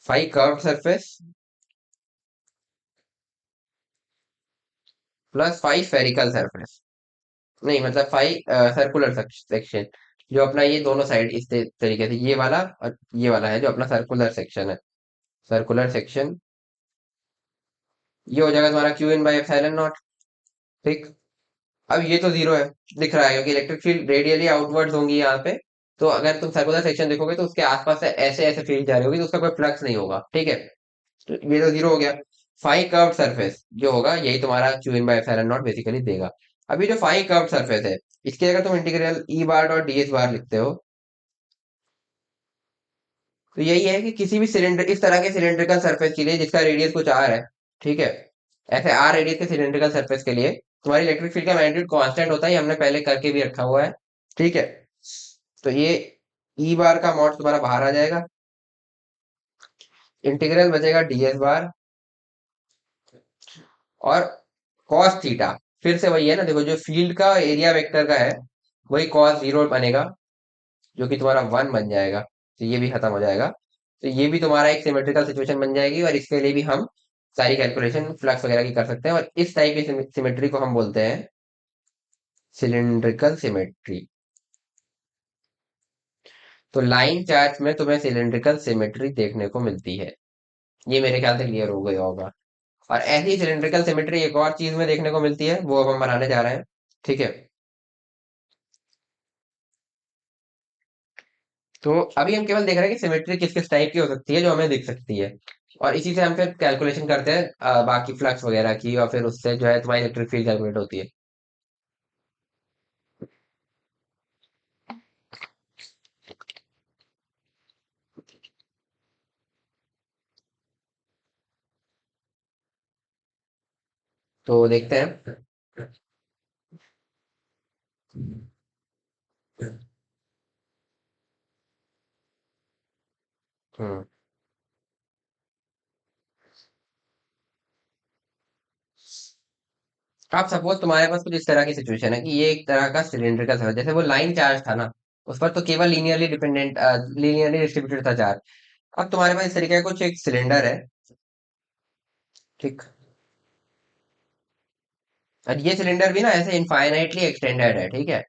phi curve surface plus phi spherical surface, नहीं मतलब फाई सर्कुलर सेक्शन, जो अपना ये दोनों साइड इस तरीके से, ये वाला और ये वाला है जो अपना सर्कुलर सेक्शन है, सर्कुलर सेक्शन। ये हो जाएगा तुम्हारा Q in by epsilon not, ठीक। अब ये तो जीरो है, दिख रहा है क्योंकि इलेक्ट्रिक फील्ड रेडियली आउटवर्ड्स होंगी यहाँ पे। तो अगर तुम सर्कुलर सेक्शन देखोगे तो उसके आसपास से ऐसे ऐसे फील्ड जा रही होगी, तो उसका कोई फ्लक्स नहीं होगा, ठीक है। तो ये तो जीरो हो गया। फाई कर्व सरफेस जो होगा यही तुम्हारा Q in by epsilon not basically देगा। अभी जो फाई कर्व सरफेस है, इसके अगर तुम इंटीग्रल ई बार डॉट डी एस बार लिखते हो, तो यही है कि किसी भी सिलेंडर, इस तरह के सिलेंड्रिकल सरफेस के लिए जिसका रेडियस कुछ आर है, ठीक है, ऐसे आर रेडियस के सिलेंड्रिकल सरफेस के लिए तुम्हारी इलेक्ट्रिक फील्ड का मैग्नीट्यूड कांस्टेंट होता है, ये हमने पहले करके भी रखा हुआ है, ठीक है। तो ये ई बार का मॉड तुम्हारा बाहर आ जाएगा, इंटीग्रल बचेगा डी एस बार और कॉस थीटा। फिर से वही है ना, देखो जो फील्ड का एरिया वेक्टर का है वही कॉस जीरो बनेगा, जो कि तुम्हारा वन बन जाएगा, तो ये भी खत्म हो जाएगा। तो ये भी तुम्हारा एक सिमेट्रिकल सिचुएशन बन जाएगी, और इसके लिए भी हम सारी कैलकुलेशन फ्लक्स वगैरह की कर सकते हैं। और इस टाइप की सिमेट्री को हम बोलते हैं सिलिंड्रिकल सिमेट्री। तो लाइन चार्ज में तुम्हें सिलेंड्रिकल सिमेट्री देखने को मिलती है। ये मेरे ख्याल से क्लियर हो गया होगा। और ऐसी सिलेंड्रिकल सिमेट्री एक और चीज में देखने को मिलती है, वो अब हम बनाने जा रहे हैं। ठीक है। तो अभी हम केवल देख रहे हैं कि सिमेट्री किस किस टाइप की हो सकती है जो हमें दिख सकती है। और इसी से हम फिर कैलकुलेशन करते हैं बाकी फ्लक्स वगैरह की, और फिर उससे जो है तुम्हारी इलेक्ट्रिक फील्ड कैलकुलेट होती है। तो देखते हैं। हम्म। आप सपोज तुम्हारे पास कुछ इस तरह की सिचुएशन है कि ये एक तरह का सिलेंड्रिकल था, जैसे वो लाइन चार्ज था ना, उस पर तो केवल लीनियरली डिस्ट्रीब्यूटेड था चार्ज। अब तुम्हारे पास इस तरीके का कुछ एक सिलेंडर है। ठीक। और ये सिलेंडर भी ना ऐसे इनफाइनाइटली एक्सटेंडेड है, ठीक है।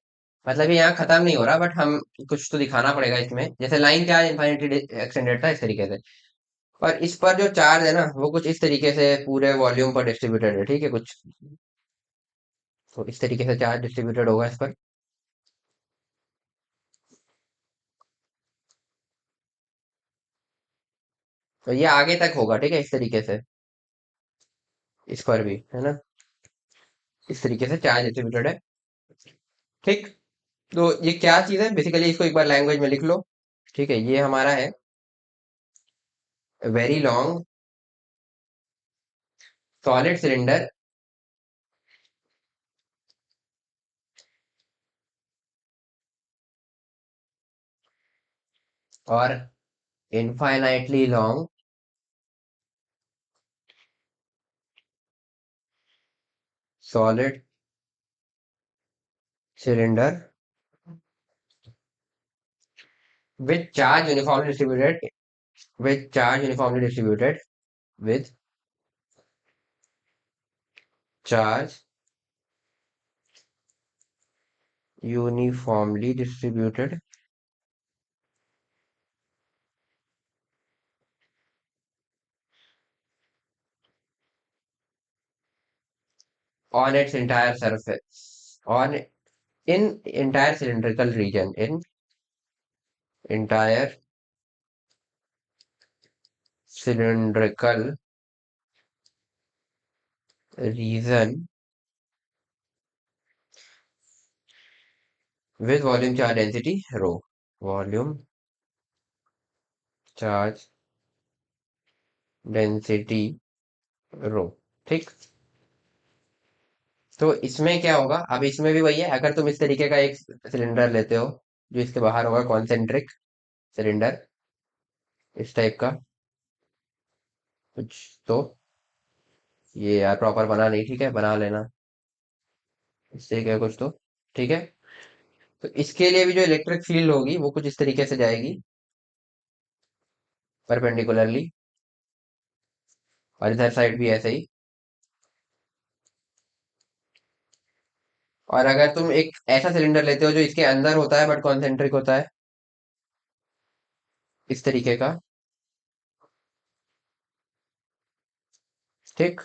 मतलब ये यहाँ खत्म नहीं हो रहा, बट हम कुछ तो दिखाना पड़ेगा इसमें, जैसे लाइन चार्ज इनफाइनाइटली एक्सटेंडेड था इस तरीके से। और इस पर जो चार्ज है ना, वो कुछ इस तरीके से पूरे वॉल्यूम पर डिस्ट्रीब्यूटेड है, ठीक है कुछ। तो इस तरीके से चार्ज डिस्ट्रीब्यूटेड होगा इस पर। तो ये आगे तक होगा, ठीक है, इस तरीके से। इस पर भी है ना, इस तरीके से चार्ज डिस्ट्रीब्यूटेड है। ठीक। तो ये क्या चीज है बेसिकली, इसको एक बार लैंग्वेज में लिख लो। ठीक है, ये हमारा है वेरी लॉन्ग सॉलिड सिलेंडर, और infinitely long solid cylinder with charge uniformly distributed with charge uniformly distributed with charge uniformly distributed on its entire surface, on in entire cylindrical region, in entire cylindrical region with volume charge density rho, volume charge density rho। ठीक। तो इसमें क्या होगा, अब इसमें भी वही है, अगर तुम इस तरीके का एक सिलेंडर लेते हो, जो इसके बाहर होगा कॉन्सेंट्रिक सिलेंडर, इस टाइप का कुछ। तो ये यार प्रॉपर बना नहीं, ठीक है, बना लेना इससे क्या कुछ तो। ठीक है। तो इसके लिए भी जो इलेक्ट्रिक फील्ड होगी वो कुछ इस तरीके से जाएगी, परपेंडिकुलरली। और इधर साइड भी ऐसे ही। और अगर तुम एक ऐसा सिलेंडर लेते हो जो इसके अंदर होता है बट कॉन्सेंट्रिक होता है, इस तरीके का। ठीक।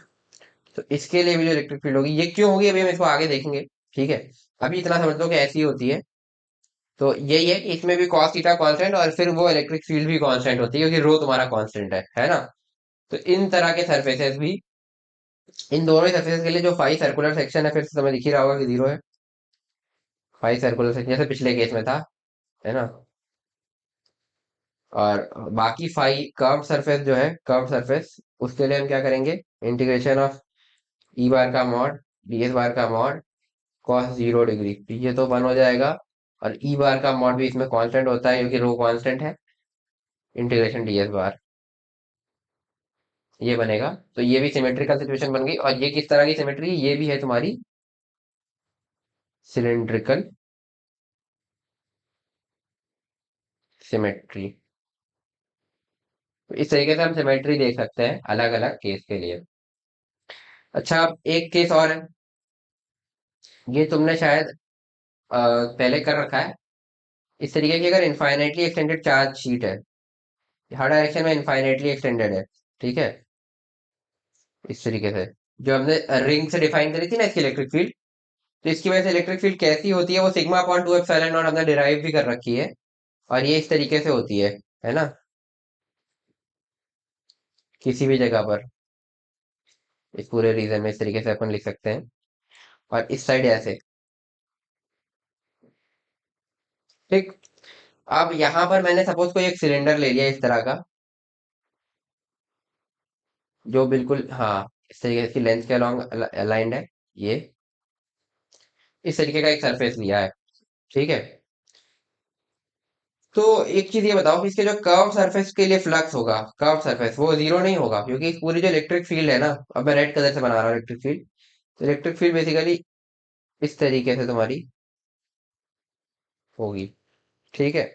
तो इसके लिए भी जो इलेक्ट्रिक फील्ड होगी, ये क्यों होगी अभी हम इसको आगे देखेंगे। ठीक है। अभी इतना समझ लो कि ऐसी होती है। तो यही है कि इसमें भी cos थीटा कांस्टेंट, और फिर वो इलेक्ट्रिक फील्ड भी कांस्टेंट होती है क्योंकि रो तुम्हारा कांस्टेंट है ना। तो इन तरह के सरफेसेस भी, इन दोनों ही सरफेसेस के लिए जो फाई सर्कुलर सेक्शन है, फिर से तुम्हें दिख ही रहा होगा कि जीरो है। फाई सर्कुलर सेक्शन जैसे पिछले केस में था, है ना। और बाकी फाई कर्व सरफेस जो है, कर्व सरफेस, उसके लिए हम क्या करेंगे, इंटीग्रेशन ऑफ ई बार का मॉड डी एस बार का मॉड कॉस 0 डिग्री, ये तो वन हो जाएगा। और ई बार का मॉड भी इसमें कांस्टेंट होता है क्योंकि रो कांस्टेंट है, इंटीग्रेशन डी एस बार, ये बनेगा। तो ये भी सिमेट्रिकल सिचुएशन बन गई। और ये किस तरह की सिमेट्री, ये भी है तुम्हारी सिलेंड्रिकल सिमेट्री। तो इस तरीके से हम सिमेट्री देख सकते हैं अलग अलग केस के लिए। अच्छा, अब एक केस और है, ये तुमने शायद पहले कर रखा है। इस तरीके की अगर इनफाइनाइटली एक्सटेंडेड चार्ज शीट है, हर डायरेक्शन में इनफाइनाइटली एक्सटेंडेड है, ठीक है, इस तरीके से जो हमने रिंग से डिफाइन करी थी ना इसकी इलेक्ट्रिक फील्ड, तो इसकी वजह से इलेक्ट्रिक फील्ड कैसी होती है, वो सिग्मा अपॉन 2 एप्सिलॉन नॉट हमने डिराइव भी कर रखी है, और ये इस तरीके से होती है ना, किसी भी जगह पर इस पूरे रीजन में इस तरीके से अपन लिख सकते हैं, और इस साइड ऐसे, ठीक। अब यहाँ पर मैंने सपोज कोई एक सिलेंडर ले लिया इस तरह का, जो बिल्कुल हाँ इस तरीके की लेंथ के अलॉन्ग अलाइंड है, ये इस तरीके का एक सरफेस लिया है, ठीक है। तो एक चीज ये बताओ कि इसके जो कर्व सरफेस के लिए फ्लक्स होगा, कर्व सरफेस वो जीरो नहीं होगा, क्योंकि इस पूरी जो इलेक्ट्रिक फील्ड है ना, अब मैं रेड कलर से बना रहा हूँ इलेक्ट्रिक फील्ड, तो इलेक्ट्रिक फील्ड बेसिकली इस तरीके से तुम्हारी होगी, ठीक है।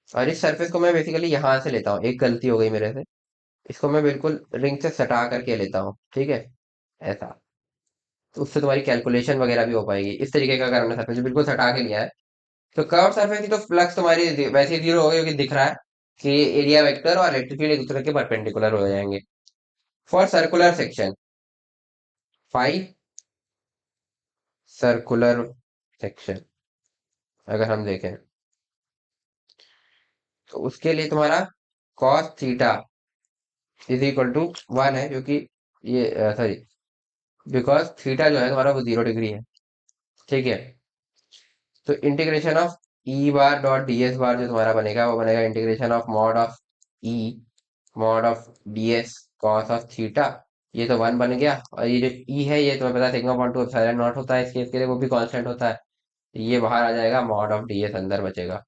और इस सरफेस को मैं बेसिकली यहाँ से लेता हूँ, एक गलती हो गई मेरे से, इसको मैं बिल्कुल रिंग से सटा करके लेता हूँ, ठीक है, ऐसा। तो उससे तुम्हारी कैलकुलेशन वगैरह भी हो पाएगी, इस तरीके का अगर हमने सरफेस बिल्कुल सटा के लिया है, तो कर्व सरफेस की तो फ्लक्स तुम्हारी वैसे ही जीरो हो गई, क्योंकि दिख रहा है कि एरिया वेक्टर और इलेक्ट्रिक फील्ड एक दूसरे के परपेंडिकुलर हो जाएंगे। For circular section, five circular section अगर हम देखें, तो उसके लिए तुम्हारा cos theta is equal to 1 है, जो कि ये सॉरी, बिकॉज थीटा जो है तुम्हारा वो 0 डिग्री है, ठीक है। तो integration of E bar dot D S bar जो तुम्हारा बनेगा, वो बनेगा integration of E mod of D S cos of theta, ये तो 1 बन गया, और ये जो ई है ये तुम्हें पता है सिग्मा अपॉन 2 एप्सिलॉन नॉट होता है, इस केस के लिए वो भी कांस्टेंट होता है, ये बाहर आ जाएगा, मॉड ऑफ डी एस अंदर बचेगा।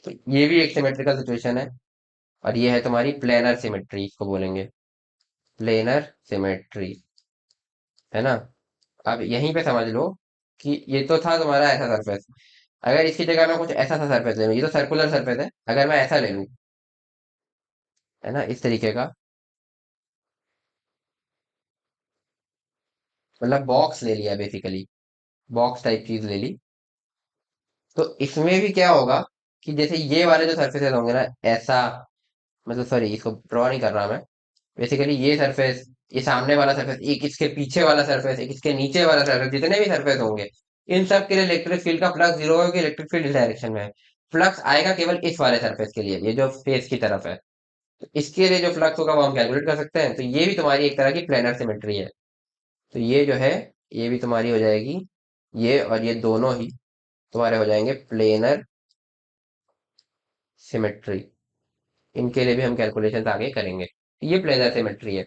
तो ये भी एक सिमेट्रिकल सिचुएशन है, और ये है तुम्हारी प्लेनर सिमेट्री, इसको बोलेंगे प्लेनर सिमेट्री, है ना। अब यहीं पे समझ लो कि ये तो था तुम्हारा ऐसा सरफेस, अगर इसकी जगह मैं कुछ ऐसा सा सरफेस ले लूँ, ये तो सर्कुलर सरफेस है, अगर मैं ऐसा ले लूँ, है ना, इस तरीके का, मतलब बॉक्स ले लिया बेसिकली, बॉक्स टाइप चीज ले ली, तो इसमें भी क्या होगा कि जैसे ये वाले जो सरफेसेस होंगे ना, ऐसा, मतलब सॉरी इसको ड्रॉ नहीं कर रहा मैं, बेसिकली ये सरफेस, ये सामने वाला सरफेस, एक इसके पीछे वाला सरफेस, एक इसके नीचे वाला सरफेस, जितने भी सरफेस होंगे, इन सब के लिए इलेक्ट्रिक फील्ड का फ्लक्स जीरो होगा, क्योंकि इलेक्ट्रिक फील्ड इस डायरेक्शन में है। फ्लक्स आएगा केवल इस वाले सरफेस के लिए, ये जो फेस की तरफ है, तो इसके लिए जो फ्लक्स होगा वो हम कैलकुलेट कर सकते हैं, तो ये भी तुम्हारी एक तरह की प्लेनर सिमेट्री है। तो ये जो है, ये भी तुम्हारी हो जाएगी, ये और ये दोनों ही तुम्हारे हो जाएंगे प्लेनर सिमेट्री, इनके लिए भी हम कैलकुलेशन आगे करेंगे। ये प्लेनर सिमेट्री है,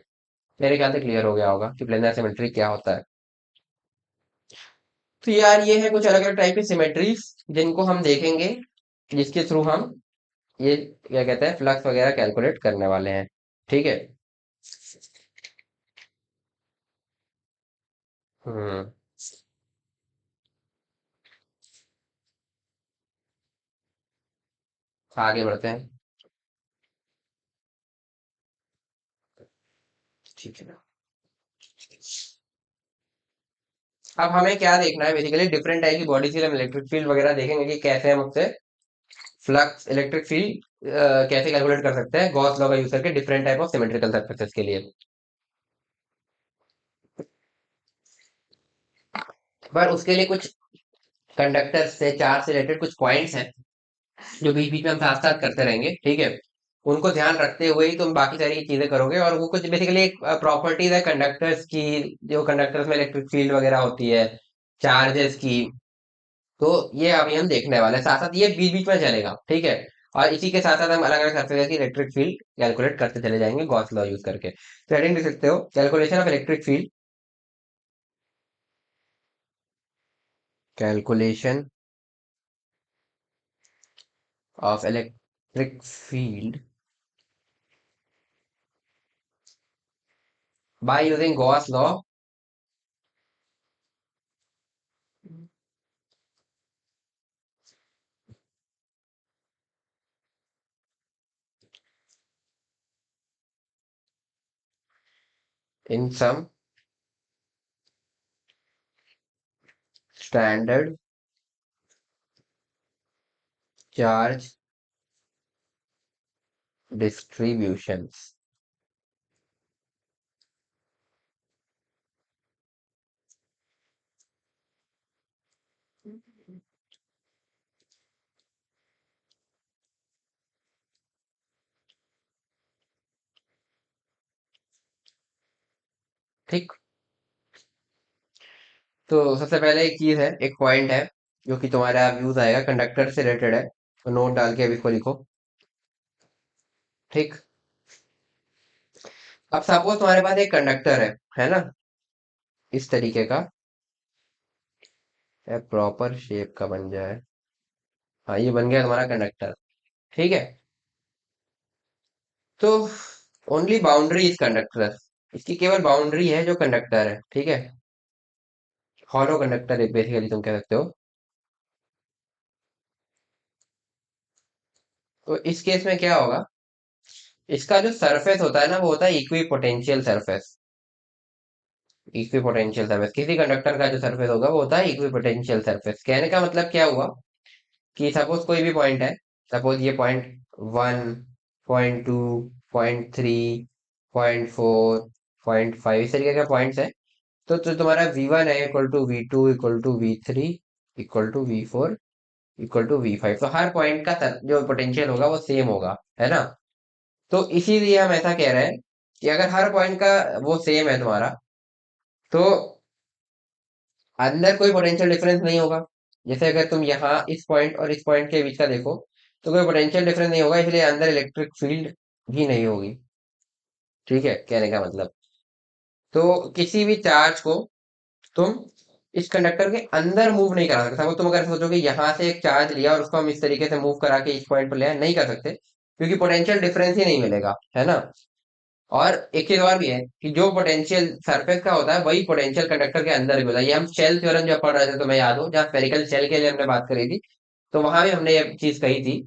मेरे ख्याल से क्लियर हो गया होगा कि प्लेनर सिमेट्री क्या होता है। तो यार ये है कुछ अलग अलग टाइप की सिमेट्रीज जिनको हम देखेंगे, जिसके थ्रू हम ये क्या कहते हैं फ्लक्स वगैरह कैलकुलेट करने वाले हैं, ठीक है। हम्म। आगे बढ़ते हैं, ठीक है। अब हमें क्या देखना है, बेसिकली डिफरेंट टाइप की बॉडी से हम इलेक्ट्रिक फील्ड वगैरह देखेंगे कि कैसे हम उससे फ्लक्स इलेक्ट्रिक फील्ड कैसे कैलकुलेट कर सकते हैं गॉस लॉ का यूज करके different type of symmetrical surfaces के लिए। पर उसके लिए कुछ कंडक्टर से चार्ज से रिलेटेड कुछ पॉइंट्स हैं जो बीच बीच में हम साथ साथ करते रहेंगे, ठीक है। उनको ध्यान रखते हुए ही तुम बाकी सारी चीजें करोगे, और वो कुछ बेसिकली एक प्रॉपर्टीज है कंडक्टर्स की, जो कंडक्टर्स में इलेक्ट्रिक फील्ड वगैरह होती है, चार्जेस की, तो ये अभी हम देखने वाले हैं, साथ साथ ये बीच बीच में चलेगा, ठीक है। और इसी के साथ साथ हम अलग अलग सरफेस की इलेक्ट्रिक फील्ड कैलकुलेट करते चले जाएंगे गॉस लॉ यूज करके। तो हेडिंग लिख सकते हो, calculation of electric field, calculation of electric field by using Gauss law in some standard charge distributions. ठीक। तो सबसे पहले एक चीज है, एक पॉइंट है जो कि तुम्हारा यूज आएगा, कंडक्टर से रिलेटेड है, तो नोट डाल के अभी इसको लिखो। ठीक। अब सपोज तुम्हारे पास एक कंडक्टर है ना, इस तरीके का, प्रॉपर शेप का बन जाए। हाँ, ये बन गया तुम्हारा कंडक्टर। ठीक है। तो ओनली बाउंड्री इज कंडक्टर, इसकी केवल बाउंड्री है जो कंडक्टर है। ठीक है। हॉलो कंडक्टर है बेसिकली, तुम कह सकते हो। तो इस केस में क्या होगा, इसका जो सरफेस होता है ना, वो होता है equi potential surface. Equi potential surface, किसी कंडक्टर का जो सरफेस होगा वो होता है इक्वी पोटेंशियल सरफेस। कहने का मतलब क्या हुआ कि सपोज कोई भी पॉइंट है, सपोज ये point 1, point 2, point 3, point 4, point 5, इस तरीके के पॉइंट्स है। तो तुम्हारा V1 है equal to V2 equal to V3 equal to V4 equal to V5। तो हर पॉइंट का जो पोटेंशियल होगा वो सेम होगा, है ना। तो इसीलिए हम ऐसा कह रहे हैं कि अगर हर पॉइंट का वो सेम है तुम्हारा, तो अंदर कोई पोटेंशियल डिफरेंस नहीं होगा। जैसे अगर तुम यहाँ इस पॉइंट और इस पॉइंट के बीच का देखो, तो कोई पोटेंशियल डिफरेंस नहीं होगा, इसलिए अंदर इलेक्ट्रिक फील्ड भी नहीं होगी। ठीक है, कहने का मतलब। तो किसी भी चार्ज को तुम इस कंडक्टर के अंदर मूव नहीं करा सकते। सपोज तुम अगर सोचो कि यहाँ से एक चार्ज लिया और उसको हम इस तरीके से मूव करा के इस पॉइंट पर ले आए, नहीं कर सकते, क्योंकि पोटेंशियल डिफरेंस ही नहीं मिलेगा, है ना। और एक चीज और भी है कि जो पोटेंशियल सरफेस का होता है वही पोटेंशियल कंडक्टर के अंदर भी होता है। ये हम शेल थ्योरम जब पढ़ रहे थे, तुम्हें याद हो, जहाँ स्फेरिकल शेल के लिए हमने बात करी थी, तो वहां भी हमने ये चीज कही थी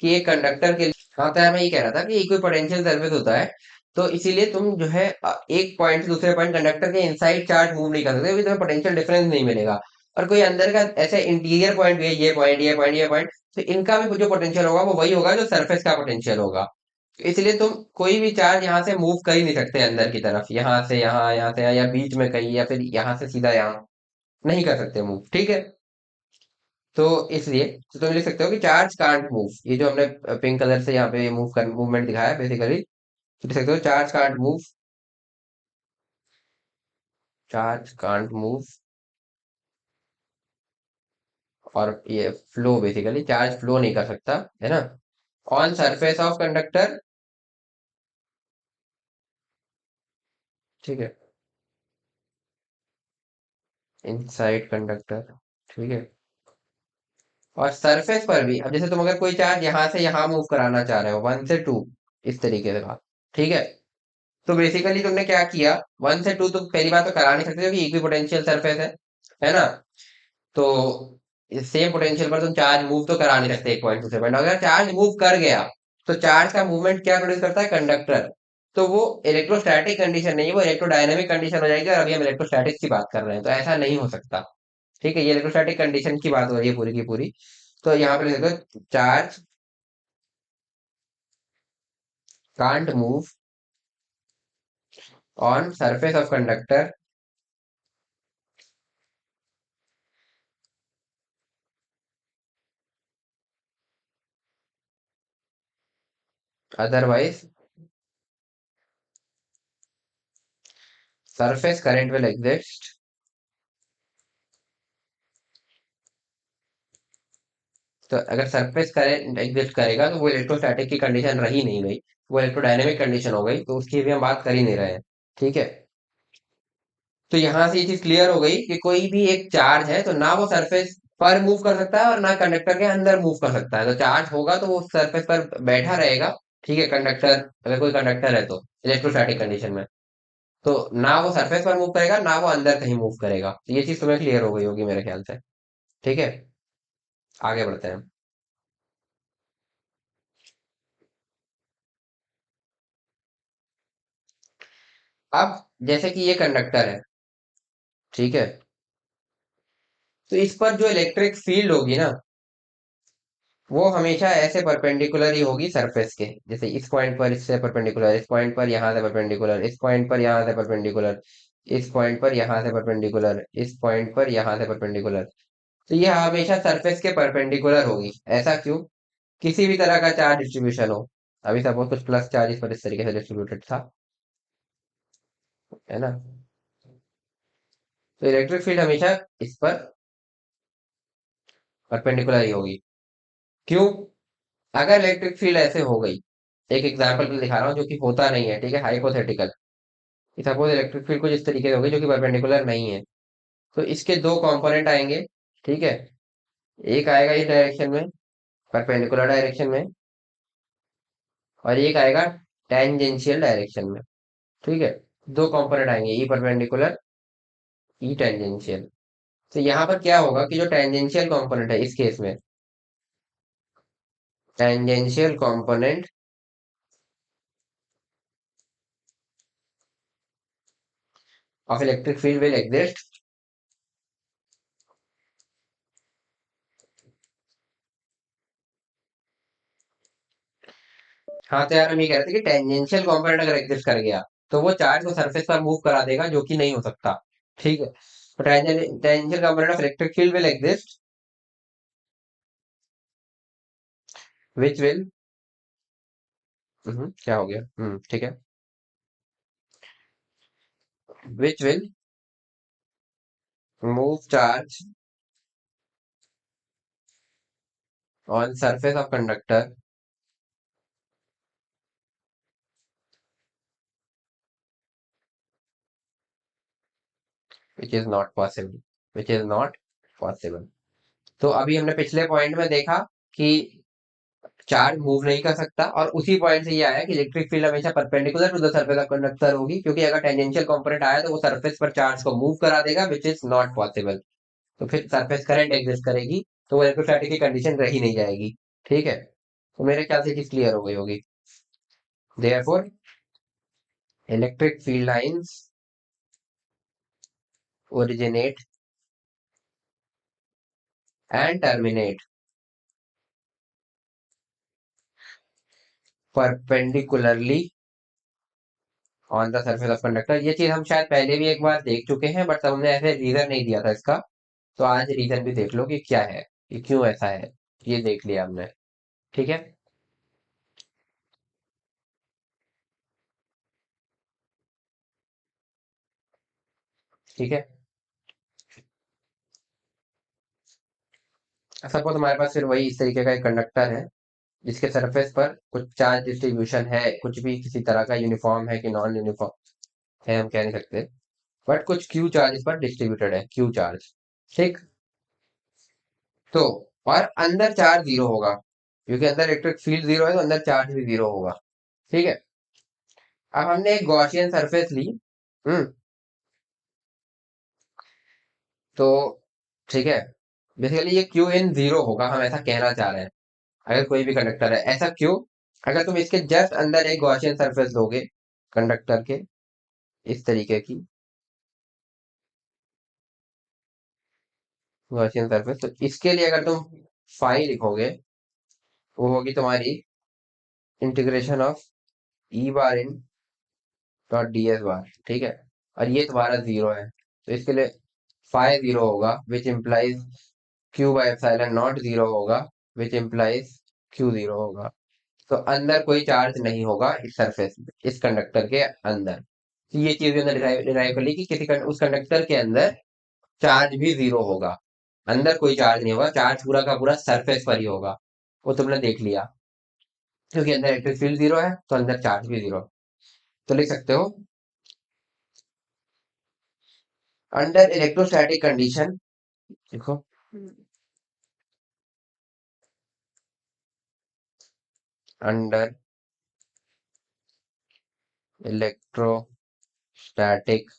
कि एक कंडक्टर के, हाँ, तो मैं ये कह रहा था कि कोई पोटेंशियल सरफेस होता है, तो इसीलिए तुम जो है एक पॉइंट से दूसरे पॉइंट कंडक्टर के इनसाइड चार्ज मूव नहीं कर सकते, क्योंकि तुम्हें पोटेंशियल डिफरेंस नहीं मिलेगा। और कोई अंदर का ऐसे इंटीरियर पॉइंट भी है, ये पॉइंट, ये पॉइंट, ये पॉइंट, तो इनका भी जो पोटेंशियल होगा वो वही होगा जो सरफेस का पोटेंशियल होगा। इसलिए तुम कोई भी चार्ज यहाँ से मूव कर ही नहीं सकते अंदर की तरफ, यहाँ से यहाँ, यहाँ से यहाँ, या बीच में कहीं, या फिर यहाँ से सीधा यहाँ, नहीं कर सकते मूव। ठीक है। तो इसलिए तो तुम लिख सकते हो कि चार्ज कांट मूव, ये जो हमने पिंक कलर से यहाँ पे मूव कर मूवमेंट दिखाया है बेसिकली, तो लिख सकते हो charge can't move, charge can't move. और ये फ्लो, बेसिकली चार्ज फ्लो नहीं कर सकता, है ना, ऑन सरफेस ऑफ कंडक्टर। ठीक है, इनसाइड कंडक्टर। ठीक है। और सरफेस पर भी, अब जैसे तुम अगर कोई चार्ज यहाँ से यहाँ मूव कराना चाह रहे हो, 1 से 2, इस तरीके से बात। ठीक है। तो बेसिकली तुमने क्या किया, 1 से 2 तो पहली बात तो करा नहीं सकते क्योंकि इक्वी पोटेंशियल सरफेस है ना। तो सेम पोटेंशियल पर तुम चार्ज मूव तो करा नहीं सकते एक पॉइंट दूसरे पॉइंट। अगर चार्ज मूव कर गया, तो चार्ज का मूवमेंट क्या प्रोड्यूस करता है, कंडक्टर। तो वो इलेक्ट्रोस्टैटिक कंडीशन नहीं है, वो इलेक्ट्रोडायनेमिक कंडीशन हो जाएगी, और अभी हम इलेक्ट्रोस्टैटिक्स की बात कर रहे हैं, तो ऐसा नहीं हो सकता। ठीक है, ये इलेक्ट्रोस्टैटिक कंडीशन की बात हो रही है पूरी की पूरी। तो यहाँ पे देखो, charge can't move on surface of conductor, otherwise surface current will exist. तो अगर सरफेस करंट एग्जिस्ट करेगा तो वो इलेक्ट्रोस्टैटिक की कंडीशन रही नहीं गई, वो इलेक्ट्रोडायनेमिक कंडीशन हो गई, तो उसकी भी हम बात कर ही नहीं रहे हैं। ठीक है। तो यहां से ये चीज क्लियर हो गई कि कोई भी एक चार्ज है तो ना वो सरफेस पर मूव कर सकता है और ना कंडक्टर के अंदर मूव कर सकता है। तो चार्ज होगा तो वो सरफेस पर बैठा रहेगा। ठीक है, कंडक्टर, अगर कोई कंडक्टर है तो इलेक्ट्रोस्टैटिक कंडीशन में, तो ना वो सरफेस पर मूव करेगा ना वो अंदर कहीं मूव करेगा। तो ये चीज तुम्हें क्लियर हो गई होगी मेरे ख्याल से। ठीक है, आगे बढ़ते हैं। अब जैसे कि ये कंडक्टर है, ठीक है, तो इस पर जो इलेक्ट्रिक फील्ड होगी ना, वो हमेशा ऐसे परपेंडिकुलर ही होगी सरफेस के, जैसे इस पॉइंट पर इससे परपेंडिकुलर, इस पॉइंट पर यहाँ से परपेंडिकुलर, इस पॉइंट पर यहाँ से परपेंडिकुलर, इस पॉइंट पर यहाँ से परपेंडिकुलर, इस पॉइंट पर यहाँ से परपेंडिकुलर। तो ये हमेशा सरफेस के परपेंडिकुलर होगी। ऐसा क्यों? किसी भी तरह का चार्ज डिस्ट्रीब्यूशन हो। अभी सपोज कुछ प्लस चार्ज इस पर इस तरीके से डिस्ट्रीब्यूटेड था, है ना? तो इलेक्ट्रिक फील्ड हमेशा इस पर परपेंडिकुलर ही होगी। क्यों? अगर इलेक्ट्रिक फील्ड ऐसे हो गई, एक एग्जांपल दिखा रहा हूँ जो कि होता नहीं है, ठीक है, हाइपोथेटिकल। सपोज इलेक्ट्रिक फील्ड कुछ इस तरीके से होगी जो कि परपेंडिकुलर नहीं है, तो इसके दो कंपोनेंट आएंगे, ठीक है। एक आएगा इस डायरेक्शन में, परपेंडिकुलर डायरेक्शन में, और एक आएगा टेंजेंशियल डायरेक्शन में, ठीक है। दो कंपोनेंट आएंगे, ई परपेंडिकुलर, ई टेंजेंशियल। तो यहाँ पर क्या होगा कि जो टेंजेंशियल कंपोनेंट है इस केस में, tangential component of electric field will exist. हाँ, तो यार हम ये कह रहे थे कि टेंजेंशियल कंपोनेंट अगर एग्जिस्ट कर गया, तो वो चार्ज को सरफेस पर मूव करा देगा, जो कि नहीं हो सकता, ठीक है। तो tangential component of electric field will exist, which will, क्या हो गया, ठीक है, which will move charge on surface of conductor which is not possible, which is not possible. तो अभी हमने पिछले पॉइंट में देखा कि चार्ज मूव नहीं कर सकता, और उसी पॉइंट से ये आया कि इलेक्ट्रिक फील्ड हमेशा perpendicular to the surface of conductor होगी, क्योंकि अगर टेंजेंशियल कंपोनेंट आया तो वो सरफेस पर चार्ज को मूव करा देगा, विच इज नॉट पॉसिबल। तो फिर सरफेस करंट एग्जिस्ट करेगी, तो वो इलेक्ट्रोस्टैटिक की कंडीशन रही नहीं जाएगी, ठीक है। तो मेरे ख्याल से चीज क्लियर हो गई होगी। Therefore electric field lines originate and terminate perpendicularly on the surface of conductor. ये चीज हम शायद पहले भी एक बार देख चुके हैं, बट हमने ऐसे रीजन नहीं दिया था इसका। तो आज रीजन भी देख लो कि क्या है, कि क्यों ऐसा है। ये देख लिया हमने, ठीक है। ठीक है, सपोज हमारे पास फिर वही इस तरीके का एक कंडक्टर है, जिसके सरफेस पर कुछ चार्ज डिस्ट्रीब्यूशन है, कुछ भी किसी तरह का, यूनिफॉर्म है कि नॉन यूनिफॉर्म है हम कह नहीं सकते, बट कुछ क्यू चार्ज इस पर डिस्ट्रीब्यूटेड है, क्यू चार्ज, ठीक। तो और अंदर चार्ज जीरो होगा, क्योंकि अंदर इलेक्ट्रिक फील्ड जीरो है, तो अंदर चार्ज भी जीरो होगा, ठीक है। अब हमने एक गॉसियन सरफेस ली, हम्म तो ठीक है, बेसिकली ये क्यू इन जीरो होगा, हम ऐसा कहना चाह रहे हैं। अगर कोई भी कंडक्टर है, ऐसा क्यों? अगर तुम इसके जस्ट अंदर एक गॉसियन सरफेस दोगे कंडक्टर के, इस तरीके की गॉसियन सरफेस, तो इसके लिए अगर तुम फाई लिखोगे, वो होगी तुम्हारी integration of E bar in dot D S bar, ठीक है। और ये तुम्हारा जीरो है, तो इसके लिए फाई जीरो होगा, which implies Q by epsilon not zero होगा, विच इम्प्लाइज क्यू जीरो होगा। तो अंदर कोई चार्ज नहीं होगा इस सरफेस में, इस कंडक्टर के अंदर। तो ये चीज हमने डिराइव कर ली कि उस कंडक्टर के अंदर चार्ज भी जीरो होगा। अंदर कोई चार्ज नहीं होगा, चार्ज पूरा का पूरा सरफेस पर ही होगा। वो तुमने देख लिया, क्योंकि अंदर इलेक्ट्रिक फील्ड जीरो है, तो अंदर चार्ज भी जीरो। तो लिख सकते हो, अंडर इलेक्ट्रोस्टैटिक कंडीशन, देखो, under electrostatic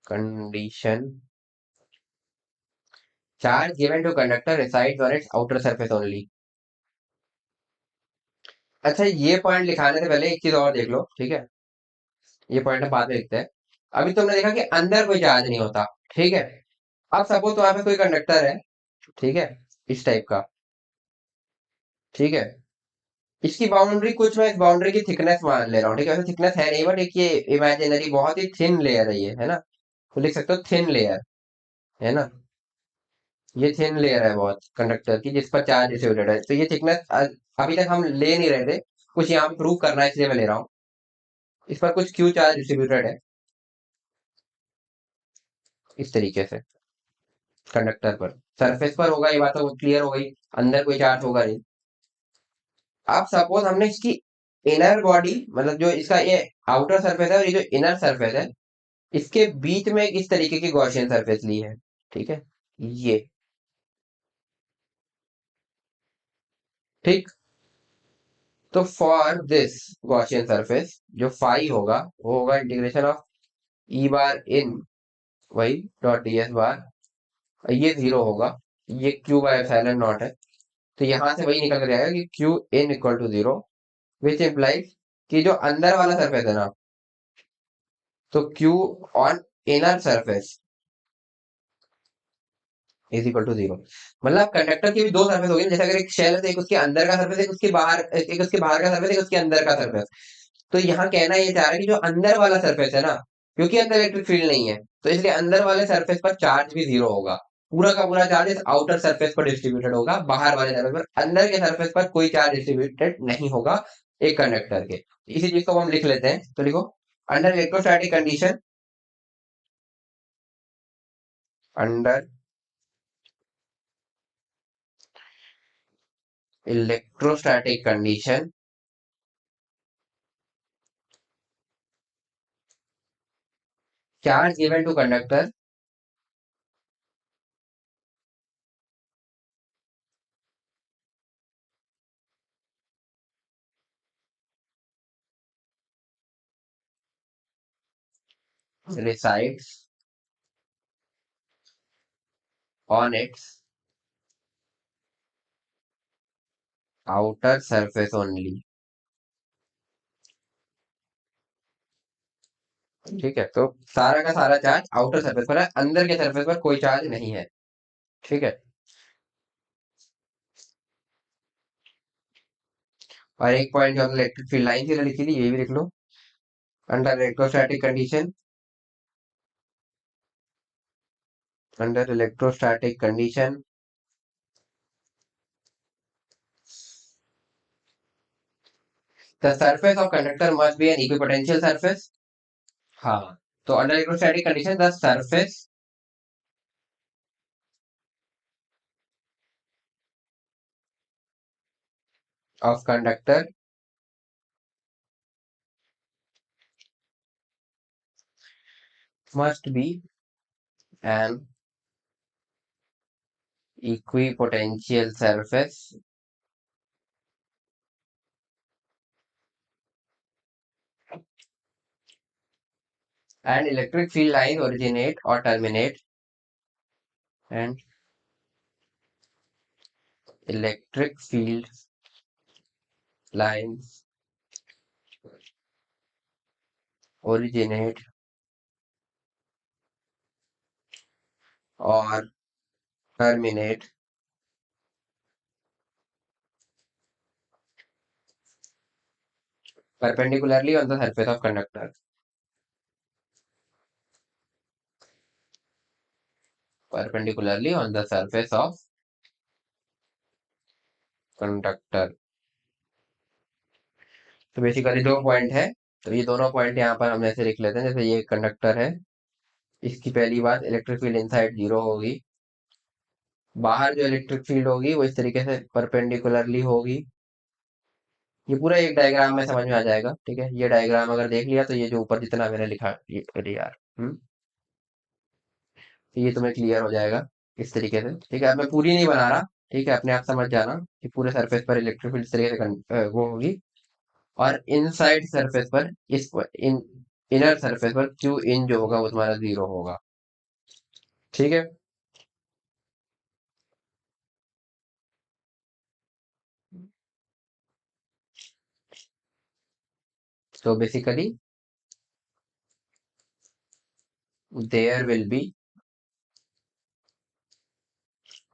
condition charge given to conductor resides on its outer surface only. अच्छा, ये पॉइंट लिखाने से पहले एक चीज और देख लो, ठीक है। ये पॉइंट हम बाद में लिखते हैं। अभी तुमने देखा कि अंदर कोई चार्ज नहीं होता, ठीक है। अब सपोज वहां पे कोई कंडक्टर है, ठीक है, इस टाइप का, ठीक है। इसकी बाउंड्री कुछ, मैं इस बाउंड्री की थिकनेस मान ले रहा हूँ, ठीक है, वैसे थिकनेस है नहीं, बट एक ये इमेजिनरी बहुत ही थिन लेयर है ये, है ना। तो लिख सकते हो थिन लेयर, है ना। ये थिन लेयर है बहुत कंडक्टर की, जिस पर चार्ज डिस्ट्रीब्यूटेड है, तो ये थिकनेस अभी तक हम ले नहीं रहे थे, कुछ यहाँ प्रूव करना है, इसलिए मैं ले रहा हूँ। इस पर कुछ क्यू चार्ज डिस्ट्रीब्यूटेड है, इस तरीके से कंडक्टर पर, सरफेस पर होगा, ये बात तो क्लियर हो गई। अंदर कोई चार्ज होगा नहीं। अब सपोज हमने इसकी इनर बॉडी, मतलब जो इसका ये आउटर सरफेस है और ये जो इनर सरफेस है, इसके बीच में इस तरीके की गॉसियन सरफेस ली है, ठीक है, ये, ठीक। तो फॉर दिस गॉसियन सरफेस, जो फाई होगा, वो होगा इंटीग्रेशन ऑफ ई बार इन, वही डॉट डी एस बार, ये जीरो होगा, ये क्यू बाय एप्सिलॉन नॉट है। तो यहां से वही निकल कर आएगा कि Q in equal to zero, which implies कि जो अंदर वाला सरफेस है ना, तो Q on inner surface is equal to zero. मतलब कंडक्टर की भी दो सरफेस होगी, जैसे अगर एक शेल है तो एक उसके अंदर का सरफेस, एक उसके बाहर, एक उसके बाहर का सरफेस, एक उसके अंदर का सरफेस। तो यहाँ कहना ये चाह रहा है कि जो अंदर वाला सरफेस है ना, क्योंकि अंदर इलेक्ट्रिक फील्ड नहीं है, तो इसलिए अंदर वाले सरफेस पर चार्ज भी जीरो होगा। पूरा का पूरा चार्ज इस आउटर सरफेस पर डिस्ट्रीब्यूटेड होगा, बाहर वाले सरफेस पर, अंदर के सरफेस पर कोई चार्ज डिस्ट्रीब्यूटेड नहीं होगा एक कंडक्टर के। इसी चीज को हम लिख लेते हैं, तो लिखो, under electrostatic condition, under electrostatic condition, charge given to conductor resides on its outer surface only। ठीक है, तो सारा का सारा चार्ज आउटर सरफेस पर है, अंदर के सरफेस पर कोई चार्ज नहीं है, ठीक है। और एक पॉइंट जो हमने इलेक्ट्रिक फील्ड लाइन की लिखी थी, ये भी लिख लो, under electrostatic condition, under electrostatic condition the surface of conductor must be an equipotential surface. हाँ, तो under electrostatic condition the surface of conductor must be an equipotential surface and electric field lines originate or terminate, and electric field lines originate or terminate perpendicularly on the surface of conductor, perpendicularly on the surface of conductor। तो basically दो point है, तो ये दोनों point यहाँ पर हम ऐसे लिख लेते हैं, जैसे ये कंडक्टर है, इसकी पहली बात, इलेक्ट्रिक फील्ड इनसाइड जीरो होगी, बाहर जो इलेक्ट्रिक फील्ड होगी वो इस तरीके से परपेंडिकुलरली होगी। ये पूरा एक डायग्राम में समझ में आ जाएगा, ठीक है, ये डायग्राम अगर देख लिया तो ये जो ऊपर जितना मैंने लिखा, ये अरे यार, तो ये तुम्हें क्लियर हो जाएगा इस तरीके से, ठीक है। अब मैं पूरी नहीं बना रहा, ठीक है, अपने आप समझ जाना कि पूरे सरफेस पर इलेक्ट्रिक फील्ड इस तरीके से वो होगी, और इनसाइड सरफेस पर, इन इनर सरफेस पर क्यू इन जो होगा वो तुम्हारा जीरो होगा, ठीक है। तो basically there will be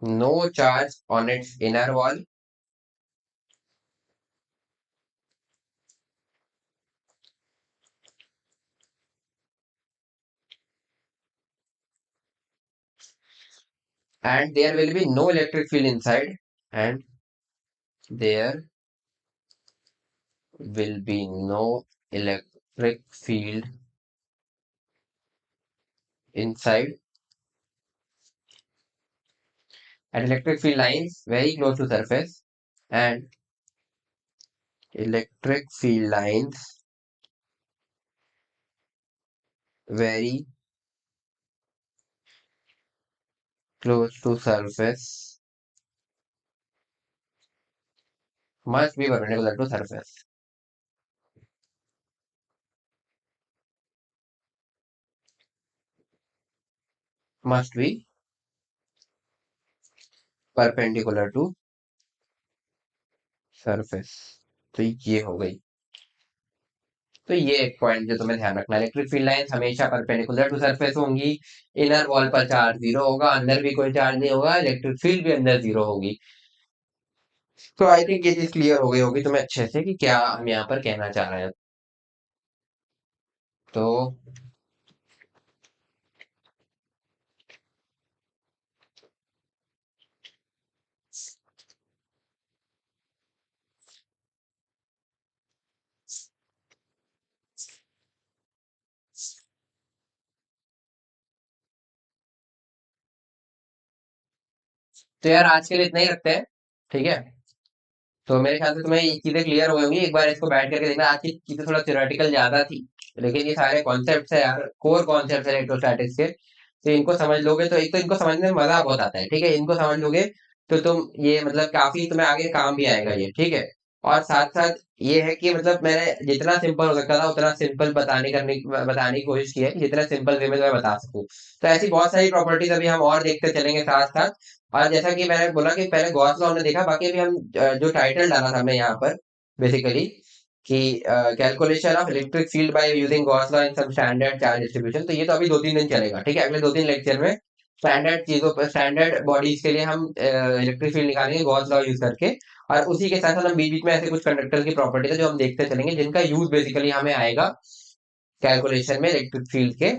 no charge on its inner wall and there will be no electric field inside, and there will be no electric field inside, and electric field lines very close to surface, and electric field lines very close to surface must be perpendicular to surface. Must be perpendicular to surface. तो ये हो गई। तो ये एक point जो तुम्हें ध्यान रखना है, इलेक्ट्रिक फील्ड लाइंस हमेशा परपेंडिकुलर टू सरफेस होंगी। इनर वॉल पर चार्ज जीरो होगा, अंदर भी कोई चार्ज नहीं होगा, इलेक्ट्रिक फील्ड भी अंदर जीरो होगी। तो आई थिंक ये चीज क्लियर हो गई होगी तुम्हें अच्छे से कि क्या हम यहाँ पर कहना चाह रहे हैं। तो यार आज के लिए इतना ही रखते हैं, ठीक है। तो मेरे ख्याल से तुम्हें ये चीजें क्लियर हो गई होंगी, एक बार इसको बैठ करके देखना। आज की चीजें थोड़ा थ्योरेटिकल ज्यादा थी, लेकिन ये सारे कॉन्सेप्ट्स है यार, कोर कॉन्सेप्ट्स है इलेक्ट्रोस्टैटिक्स के। तो इनको समझ लोगे तो एक तो इनको समझने में मजा बहुत आता है, ठीक है। इनको समझ लोगे तो तुम ये मतलब काफी तुम्हें आगे काम भी आएगा ये, ठीक है। और साथ साथ ये है कि मतलब मैंने जितना सिंपल हो सकता था उतना सिंपल बताने की कोशिश की है, कि जितना सिंपल वे में मैं बता सकूं। तो ऐसी बहुत सारी प्रॉपर्टीज अभी हम और देखते चलेंगे साथ साथ। और जैसा कि मैंने बोला कि पहले गॉस लॉ हमने देखा, बाकी अभी हम जो टाइटल डाला था हमने यहाँ पर बेसिकली कि calculation of electric field by using Gauss law in some standard charge distribution. तो ये तो अभी 2-3 दिन चलेगा, ठीक है। अगले 2-3 लेक्चर में स्टैंडर्ड चीजों पर, स्टैंडर्ड बॉडीज के लिए हम इलेक्ट्रिक फील्ड निकालेंगे गॉस लॉ यूज करके। और उसी के साथ साथ हम बीच बीच में ऐसे कुछ कंडक्टर की प्रॉपर्टी है जो हम देखते चलेंगे, जिनका यूज बेसिकली हमें आएगा कैलकुलेशन में इलेक्ट्रिक फील्ड के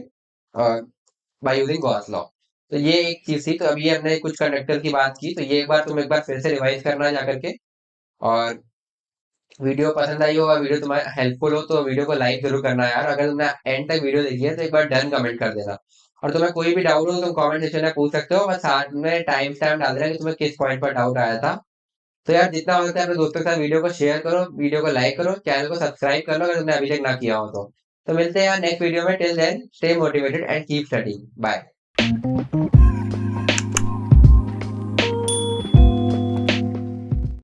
बाय यूजिंग गॉस लॉ। तो ये एक चीज थी। तो अभी हमने कुछ कंडक्टर की बात की, तो ये एक बार तुम एक बार फिर से रिवाइज करना जा करके। और वीडियो पसंद आई हो और वीडियो तुम्हारा हेल्पफुल हो तो वीडियो को लाइक जरूर करना यार। अगर तुमने एंड तक वीडियो देखी है तो एक बार डन कमेंट कर देना। और तुम्हें कोई भी डाउट हो तो तुम कमेंट सेक्शन में पूछ सकते हो, बस साथ में टाइम स्टैम्प डाल देना कि तुम्हें किस पॉइंट पर डाउट आया था। तो यार जितना हो सकता है अपने दोस्तों के साथ वीडियो को शेयर करो, वीडियो को लाइक करो, चैनल को सब्सक्राइब कर लो अगर तुमने अभी तक ना किया हो तो। मिलते हैं यार नेक्स्ट वीडियो में। Till then stay motivated and keep studying. Bye.